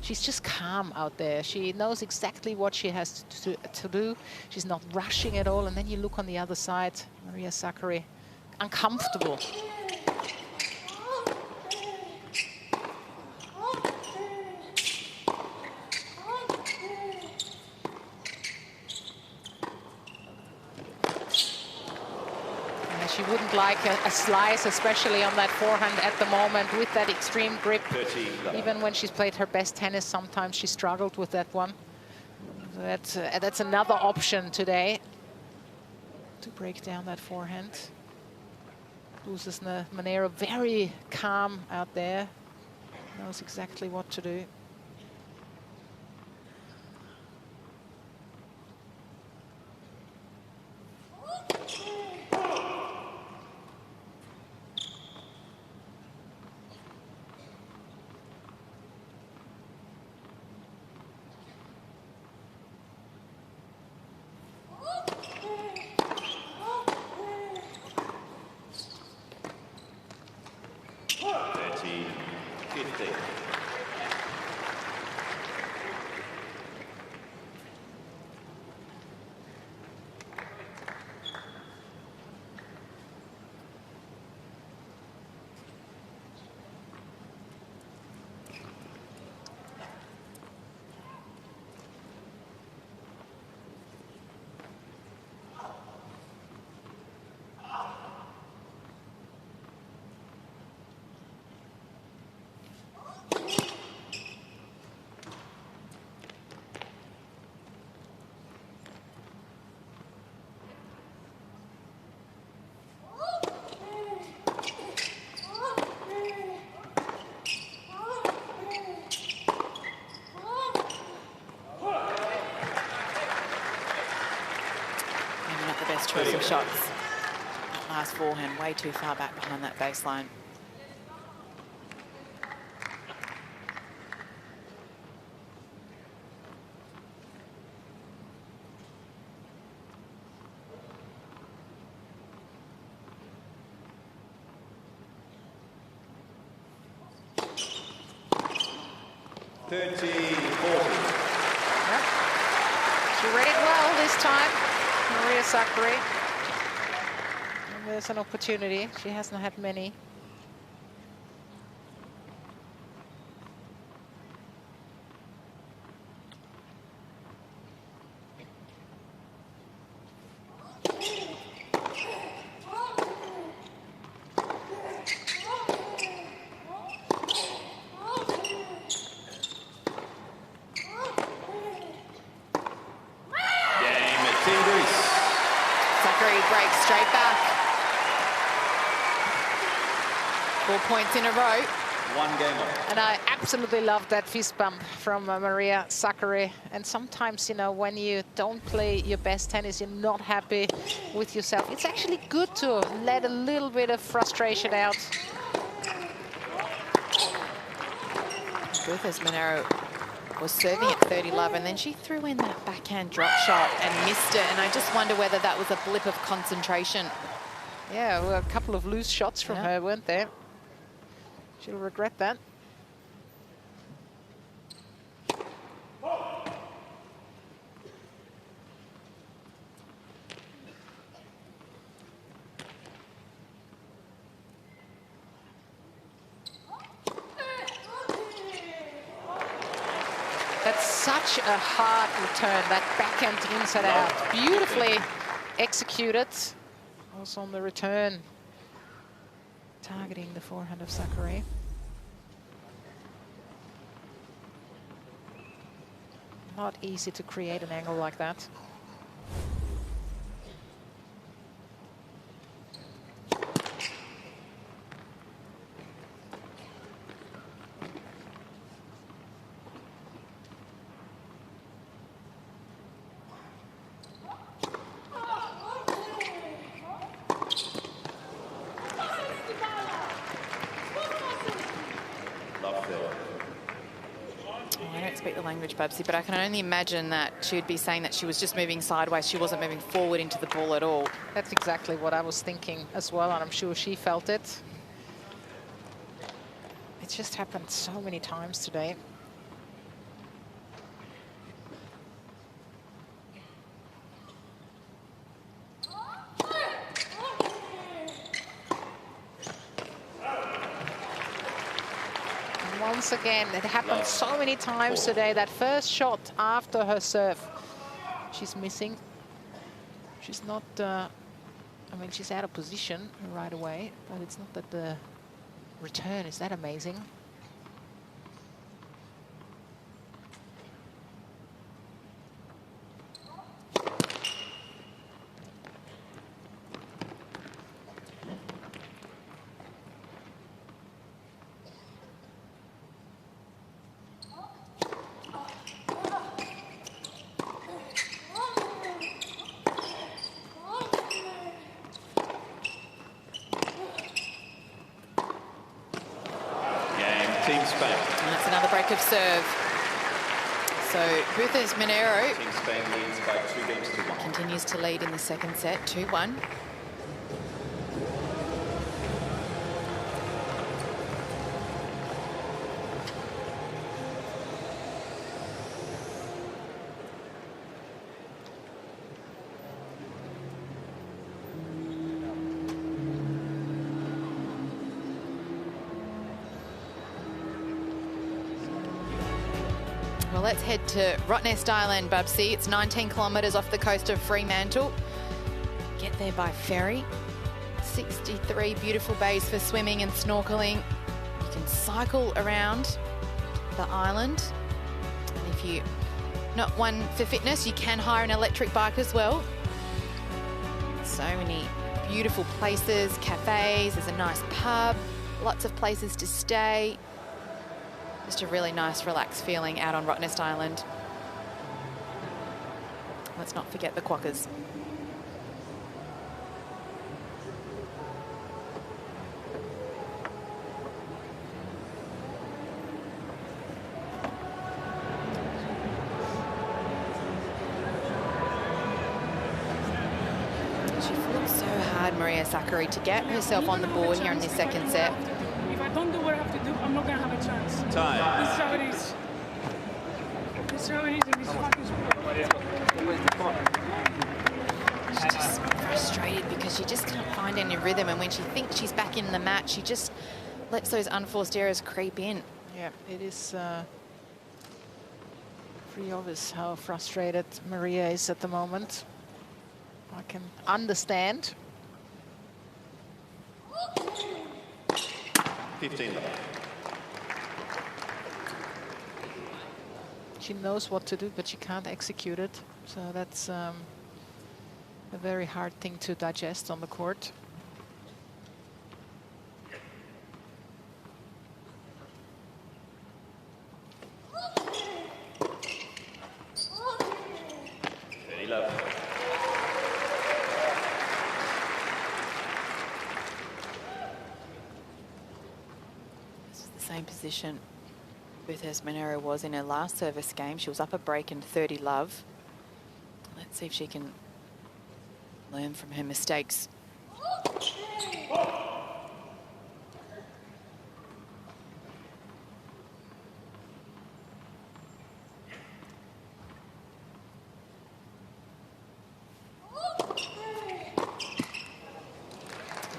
she's just calm out there. She knows exactly what she has to do. She's not rushing at all. And then you look on the other side, Maria Sakkari, uncomfortable. She wouldn't like a slice, especially on that forehand at the moment with that extreme grip. Even when she's played her best tennis, sometimes she struggled with that one. So that's another option today to break down that forehand. Bouzas Maneiro very calm out there, knows exactly what to do. Choice of shots. That last forehand way too far back behind that baseline. Yep. She read it well this time, Maria Sakkari. And there's an opportunity. She hasn't had many. Sakkari breaks straight back. 4 points in a row. 1 game off. And I absolutely love that fist bump from Maria Sakkari. And sometimes, you know, when you don't play your best tennis, you're not happy with yourself. It's actually good to let a little bit of frustration out. Bouzas Maneiro was serving at 30 love, and then she threw in that backhand drop shot and missed it. And I just wonder whether that was a blip of concentration. Yeah, well, a couple of loose shots from her, weren't there? She'll regret that. That's such a hard return, that backhand inside out. Beautifully executed. Also on the return, targeting the forehand of Sakkari. Not easy to create an angle like that. I don't speak the language, Babsy, but I can only imagine that she would be saying that she was just moving sideways. She wasn't moving forward into the ball at all. That's exactly what I was thinking as well, and I'm sure she felt it. It's just happened so many times today. Once again, it happened so many times today. That first shot after her serve, she's missing. She's not, I mean, she's out of position right away, but it's not that the return is that amazing. Team Spain. And that's another break of serve. So Bouzas Maneiro Team Spain leads by 2 games to 1. continues to lead in the second set, 2-1. Well, let's head to Rottnest Island, Babsy. It's 19 kilometres off the coast of Fremantle. Get there by ferry. 63 beautiful bays for swimming and snorkeling. You can cycle around the island. And if you're not one for fitness, you can hire an electric bike as well. So many beautiful places, cafes, there's a nice pub, lots of places to stay. Just a really nice, relaxed feeling out on Rottnest Island. Let's not forget the quokkas. She fought so hard, Maria Sakkari, to get herself on the board here in this second set. If I don't do what I have to do, I'm not going to have a chance. Time. This is how it is. This is how it is in this fucking sport. She's just frustrated because she just can't find any rhythm, and when she thinks she's back in the match, she just lets those unforced errors creep in. Yeah, it is pretty obvious how frustrated Maria is at the moment. I can understand. 15 left. She knows what to do, but she can't execute it. So that's a very hard thing to digest on the court. same position Bouzas Maneiro was in her last service game. She was up a break and 30 love. Let's see if she can learn from her mistakes.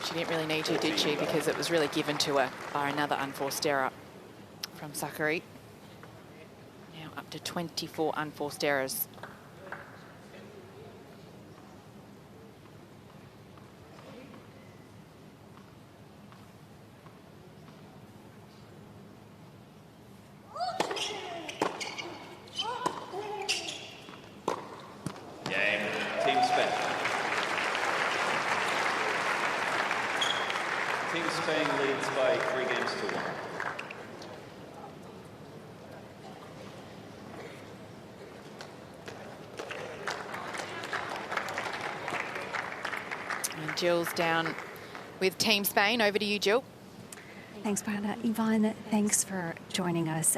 She didn't really need to, did she? Because it was really given to her by another unforced error from Sakkari. Now up to 24 unforced errors. Game, Team Spain. Team Spain leads by 3 games to 1. And Jill's down with Team Spain. Over to you, Jill. Thanks, Brenda. Yvonne, thanks for joining us.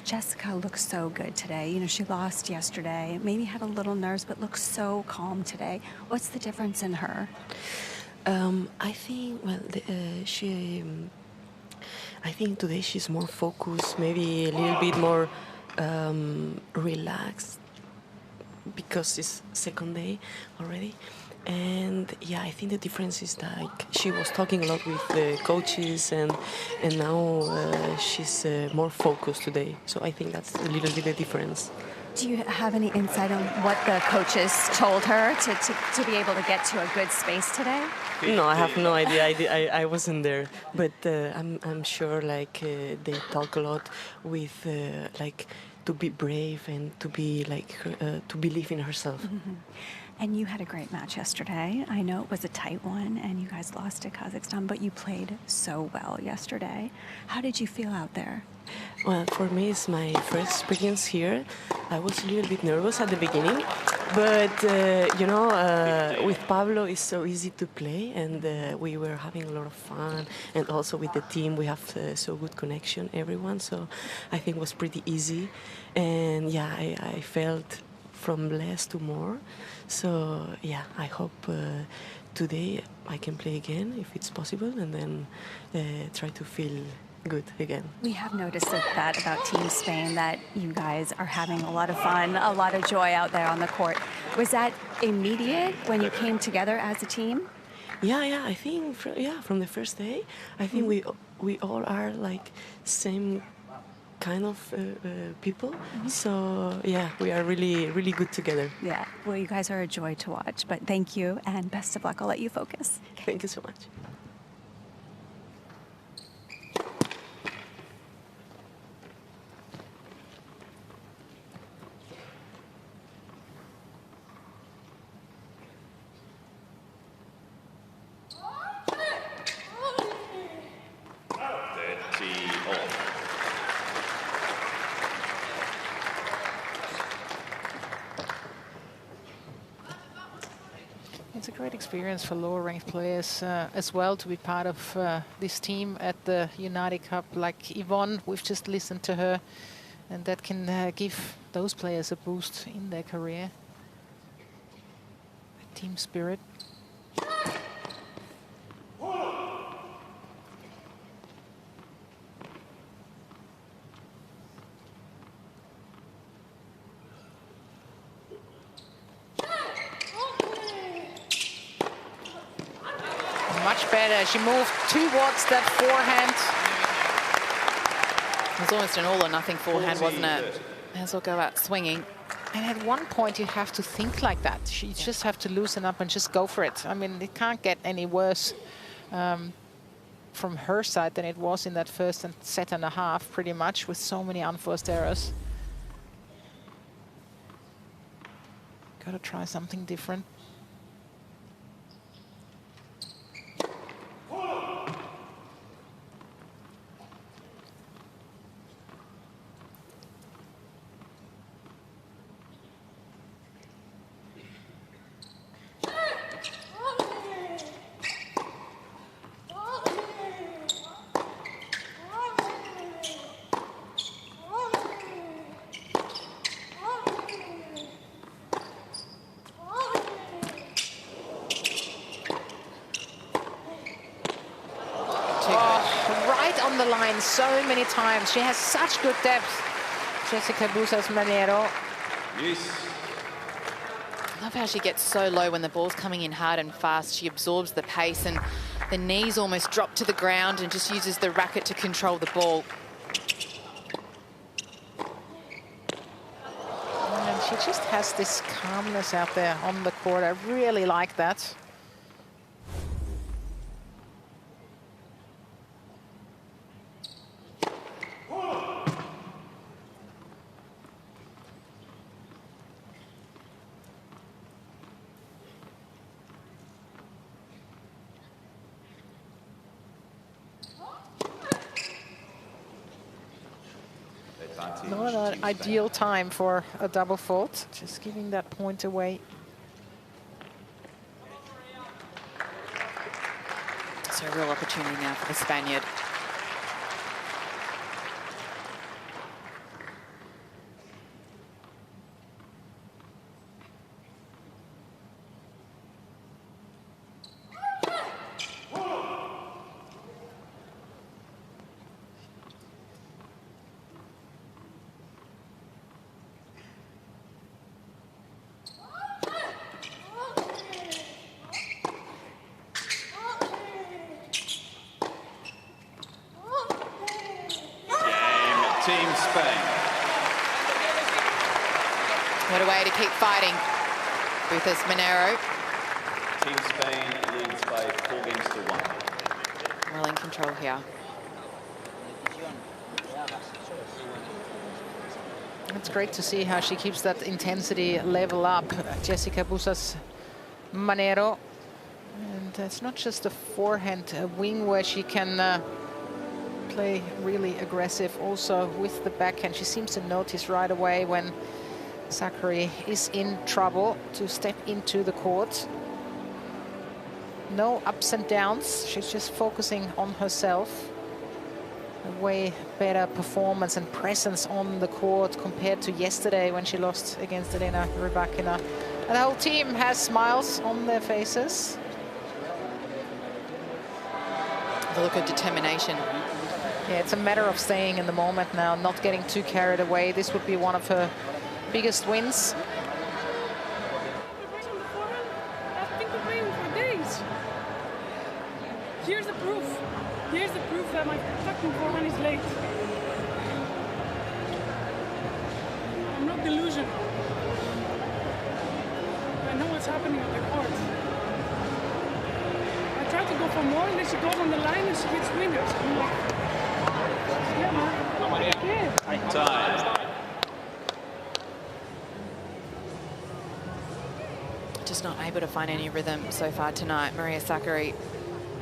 Jessica looks so good today. You know, she lost yesterday, maybe had a little nerves, but looks so calm today. What's the difference in her? I think, well, I think today she's more focused, maybe a little bit more relaxed because it's second day already. And yeah, I think the difference is that she was talking a lot with the coaches, and now she's more focused today. So I think that's a little bit of difference. Do you have any insight on what the coaches told her to be able to get to a good space today? No, I have no idea. I wasn't there, but I'm sure like they talk a lot with like to be brave and to be like to believe in herself. Mm-hmm. And you had a great match yesterday. I know it was a tight one, and you guys lost to Kazakhstan, but you played so well yesterday. How did you feel out there? Well, for me, it's my first experience here. I was a little bit nervous at the beginning, but you know, with Pablo, it's so easy to play, and we were having a lot of fun. And also with the team, we have so good connection, everyone. So I think it was pretty easy. And yeah, I felt from less to more. So yeah, I hope today I can play again if it's possible, and then try to feel good again. We have noticed that about Team Spain, that you guys are having a lot of fun, a lot of joy out there on the court. Was that immediate when you came together as a team? Yeah, I think from the first day, I think we all are like same kind of people. Mm-hmm. So yeah, we are really good together. Yeah, well, you guys are a joy to watch, but thank you and best of luck. I'll let you focus. Thank you so much. It's a great experience for lower-ranked players as well to be part of this team at the United Cup. Like Yvonne, we've just listened to her, and that can give those players a boost in their career. The team spirit. Much better. She moved towards that forehand. It was almost an all-or-nothing forehand, wasn't it? May as well go out swinging. And at one point, you have to think like that. You just have to loosen up and just go for it. I mean, it can't get any worse from her side than it was in that first set and a half, pretty much, with so many unforced errors. Got to try something different. right on the line so many times. She has such good depth, Jessica Bouzas Maneiro. Yes. I love how she gets so low when the ball's coming in hard and fast. She absorbs the pace and the knees almost drop to the ground and just uses the racket to control the ball. And she just has this calmness out there on the court. I really like that. Not an ideal time for a double fault, just giving that point away. So a real opportunity now for the Spaniard. Team Spain. What a way to keep fighting. Bouzas Maneiro. Team Spain leads by 4-1. Well in control here. It's great to see how she keeps that intensity level up, Jessica Bouzas Maneiro. And it's not just a forehand, a wing where she can play really aggressive also with the backhand. She seems to notice right away when Sakkari is in trouble to step into the court. No ups and downs. She's just focusing on herself. A way better performance and presence on the court compared to yesterday when she lost against Elena Rybakina. And the whole team has smiles on their faces. The look of determination. Yeah, it's a matter of staying in the moment now, not getting too carried away. This would be one of her biggest wins. I've been complaining for days. Here's the proof. Here's the proof that my fucking forehand is late. I'm not delusional. I know what's happening on the court. I try to go for more, and then she goes on the line and she hits winners. I'm like, yeah, man. Yeah. Time. Just not able to find any rhythm so far tonight. Maria Sakkari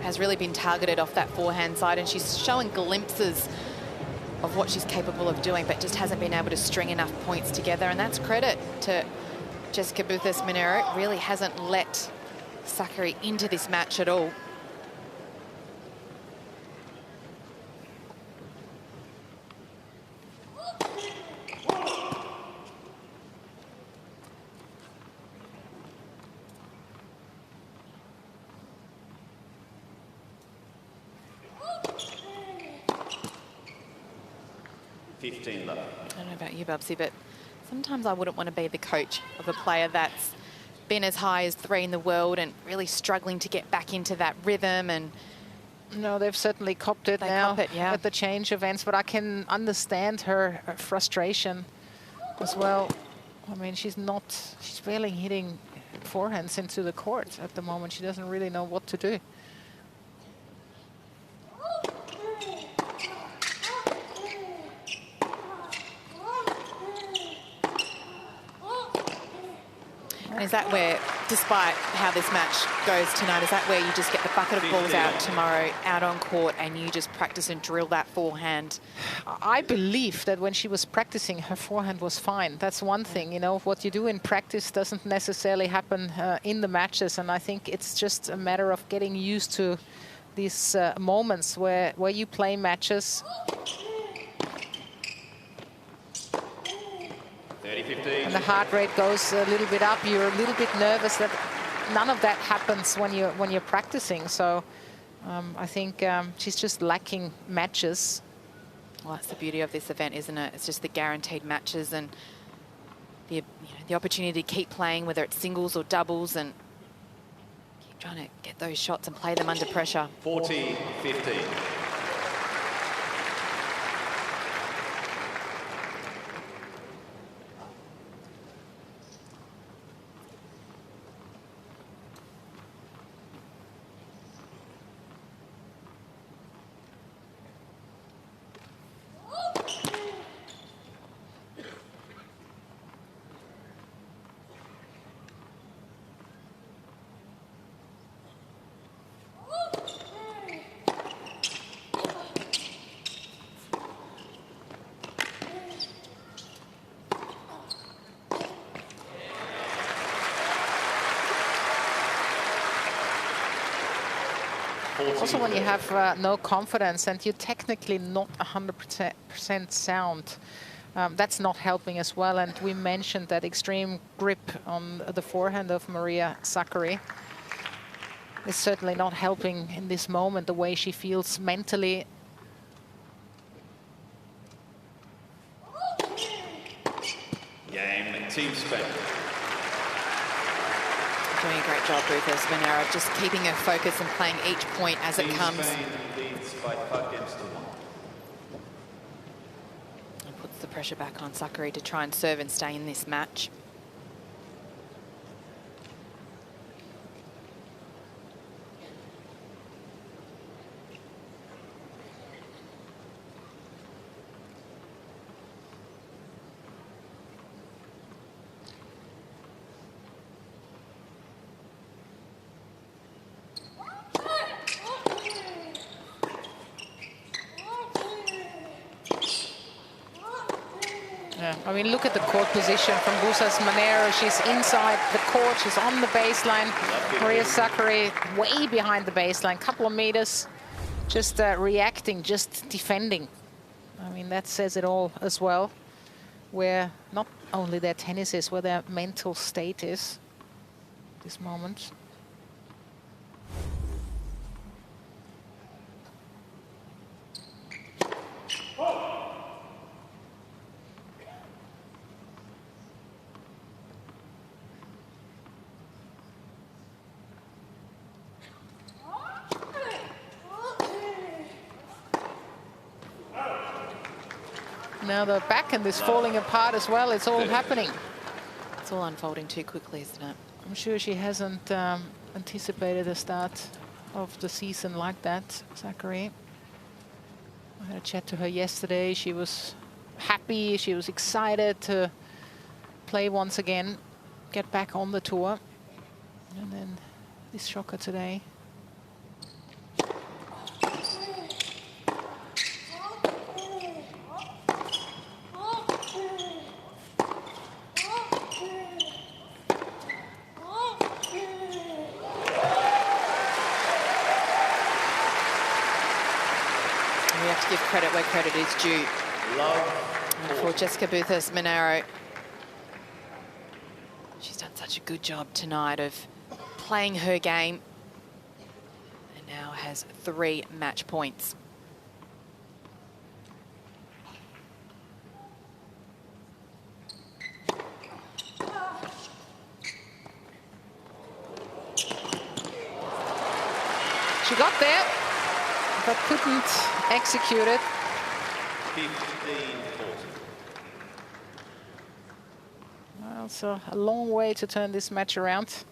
has really been targeted off that forehand side, and she's showing glimpses of what she's capable of doing, but just hasn't been able to string enough points together. And that's credit to Jessica Bouzas Maneiro. Really hasn't let Sakkari into this match at all. $15 left. I don't know about you, Bubsy, but sometimes I wouldn't want to be the coach of a player that's been as high as 3 in the world and really struggling to get back into that rhythm. And no, they've certainly copped it now at the change events, but I can understand her frustration as well. I mean, she's barely hitting forehands into the court at the moment. She doesn't really know what to do. And is that where, despite how this match goes tonight, is that where you just get the bucket of balls out tomorrow, out on court, and you just practice and drill that forehand? I believe that when she was practicing, her forehand was fine. That's one thing, you know, what you do in practice doesn't necessarily happen in the matches. And I think it's just a matter of getting used to these moments where you play matches. 30-15. And the heart rate goes a little bit up. You're a little bit nervous. That none of that happens when you're practicing. So I think she's just lacking matches. Well, that's the beauty of this event, isn't it? It's just the guaranteed matches and the opportunity to keep playing, whether it's singles or doubles, and keep trying to get those shots and play them under pressure. 40-15. Also, when you have no confidence and you're technically not 100% sound, that's not helping as well. And we mentioned that extreme grip on the forehand of Maria Sakkari is certainly not helping in this moment, the way she feels mentally. Game, Team Spain. Doing a great job, Bouzas Maneiro, just keeping her focus and playing each point as it comes. Spain leads by 5 games to 1. And puts the pressure back on Sakkari to try and serve and stay in this match. Yeah, I mean, look at the court position from Bouzas Maneiro. She's inside the court. She's on the baseline. Maria Sakkari way behind the baseline, couple of meters, just reacting, just defending. I mean, that says it all as well, where not only their tennis is, where their mental state is at this moment. Now the backhand is falling apart as well. It's all happening. It's all unfolding too quickly, isn't it? I'm sure she hasn't anticipated the start of the season like that, Sakkari. I had a chat to her yesterday. She was happy. She was excited to play once again, get back on the tour. And then this shocker today. Give credit where credit is due. For Jessica Bouzas Maneiro, she's done such a good job tonight of playing her game and now has 3 match points. She got there, but couldn't execute it. 15-40. Well, so a long way to turn this match around.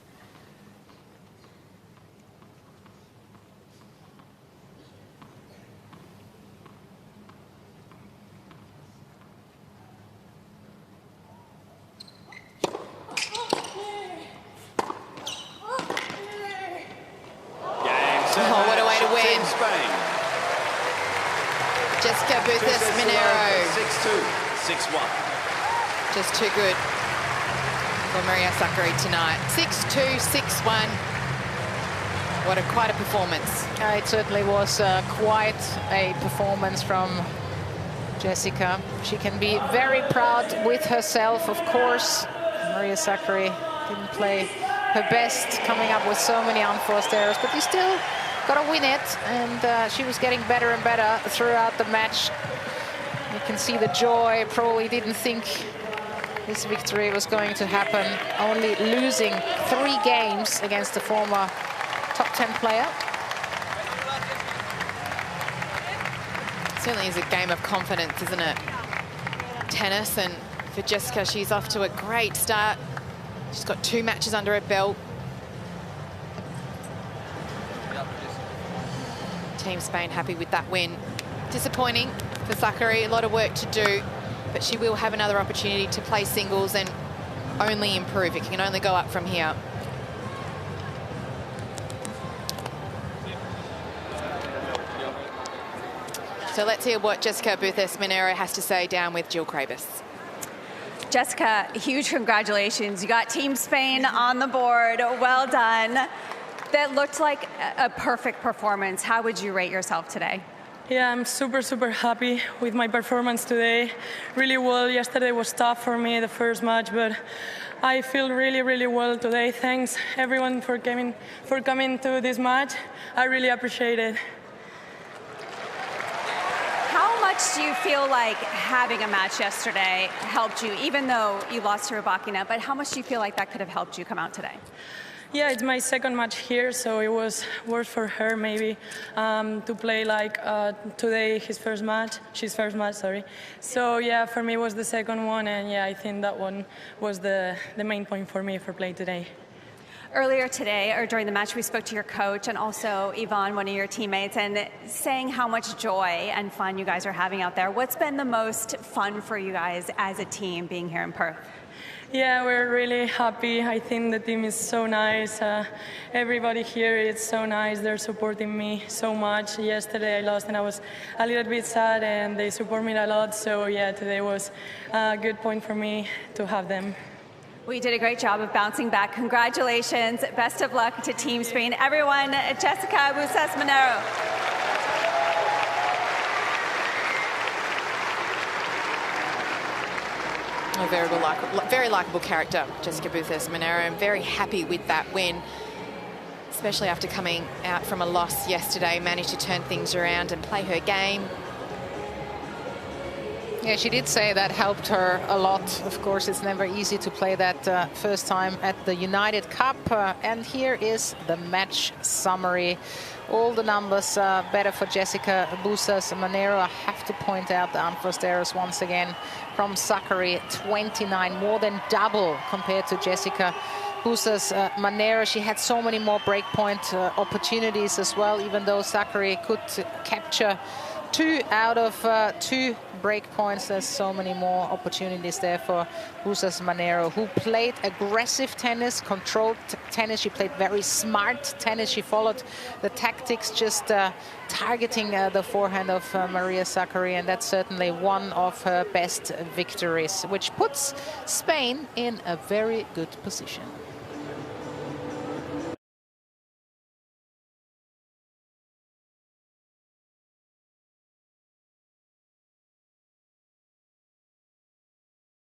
Oh, what a way to win. Jessica Bouzas Maneiro. 6-2, 6-1. Just too good for Maria Sakkari tonight. 6-2, 6-1. What quite a performance. It certainly was quite a performance from Jessica. She can be very proud with herself, of course. Maria Sakkari didn't play her best, coming up with so many unforced errors, but you still got to win it, and she was getting better and better throughout the match. You can see the joy. Probably didn't think this victory was going to happen. Only losing 3 games against the former top 10 player. Certainly is a game of confidence, isn't it? Tennis, and for Jessica, she's off to a great start. She's got 2 matches under her belt. Team Spain happy with that win. Disappointing for Sakkari, a lot of work to do, but she will have another opportunity to play singles and only improve. It can only go up from here. So let's hear what Jessica Bouzas Maneiro has to say down with Jill Krabus. Jessica, huge congratulations. You got Team Spain on the board. Well done. That looked like a perfect performance. How would you rate yourself today? Yeah, I'm super, super happy with my performance today. Really well. Yesterday was tough for me, the first match, but I feel really, really well today. Thanks everyone for coming to this match. I really appreciate it. How much do you feel like having a match yesterday helped you, even though you lost to Rybakina, but how much do you feel like that could have helped you come out today? Yeah, it's my second match here, so it was worse for her maybe to play like today, she's first match, sorry. So yeah, for me it was the second one, and yeah, I think that one was the main point for me for play today. Earlier today, or during the match, we spoke to your coach and also Yvonne, one of your teammates, and saying how much joy and fun you guys are having out there. What's been the most fun for you guys as a team being here in Perth? Yeah, we're really happy. I think the team is so nice. Everybody here is so nice. They're supporting me so much. Yesterday I lost and I was a little bit sad, and they support me a lot. So yeah, today was a good point for me to have them. We did a great job of bouncing back. Congratulations. Best of luck to Team Spain. Everyone, Jessica Bouzas Maneiro. A very likeable character, Jessica Bouzas Maneiro. I'm very happy with that win, especially after coming out from a loss yesterday. Managed to turn things around and play her game. Yeah, she did say that helped her a lot. Of course, it's never easy to play that first time at the United Cup. And here is the match summary. All the numbers better for Jessica Bouzas Maneiro. I have to point out the unforced errors once again from Sakkari, 29, more than double compared to Jessica Bouzas Maneiro. She had so many more breakpoint opportunities as well, even though Sakkari could capture 2 out of 2 break points. There's so many more opportunities there for Bouzas Maneiro, who played aggressive tennis, controlled tennis. She played very smart tennis. She followed the tactics, just targeting the forehand of Maria Sakkari, and that's certainly one of her best victories, which puts Spain in a very good position.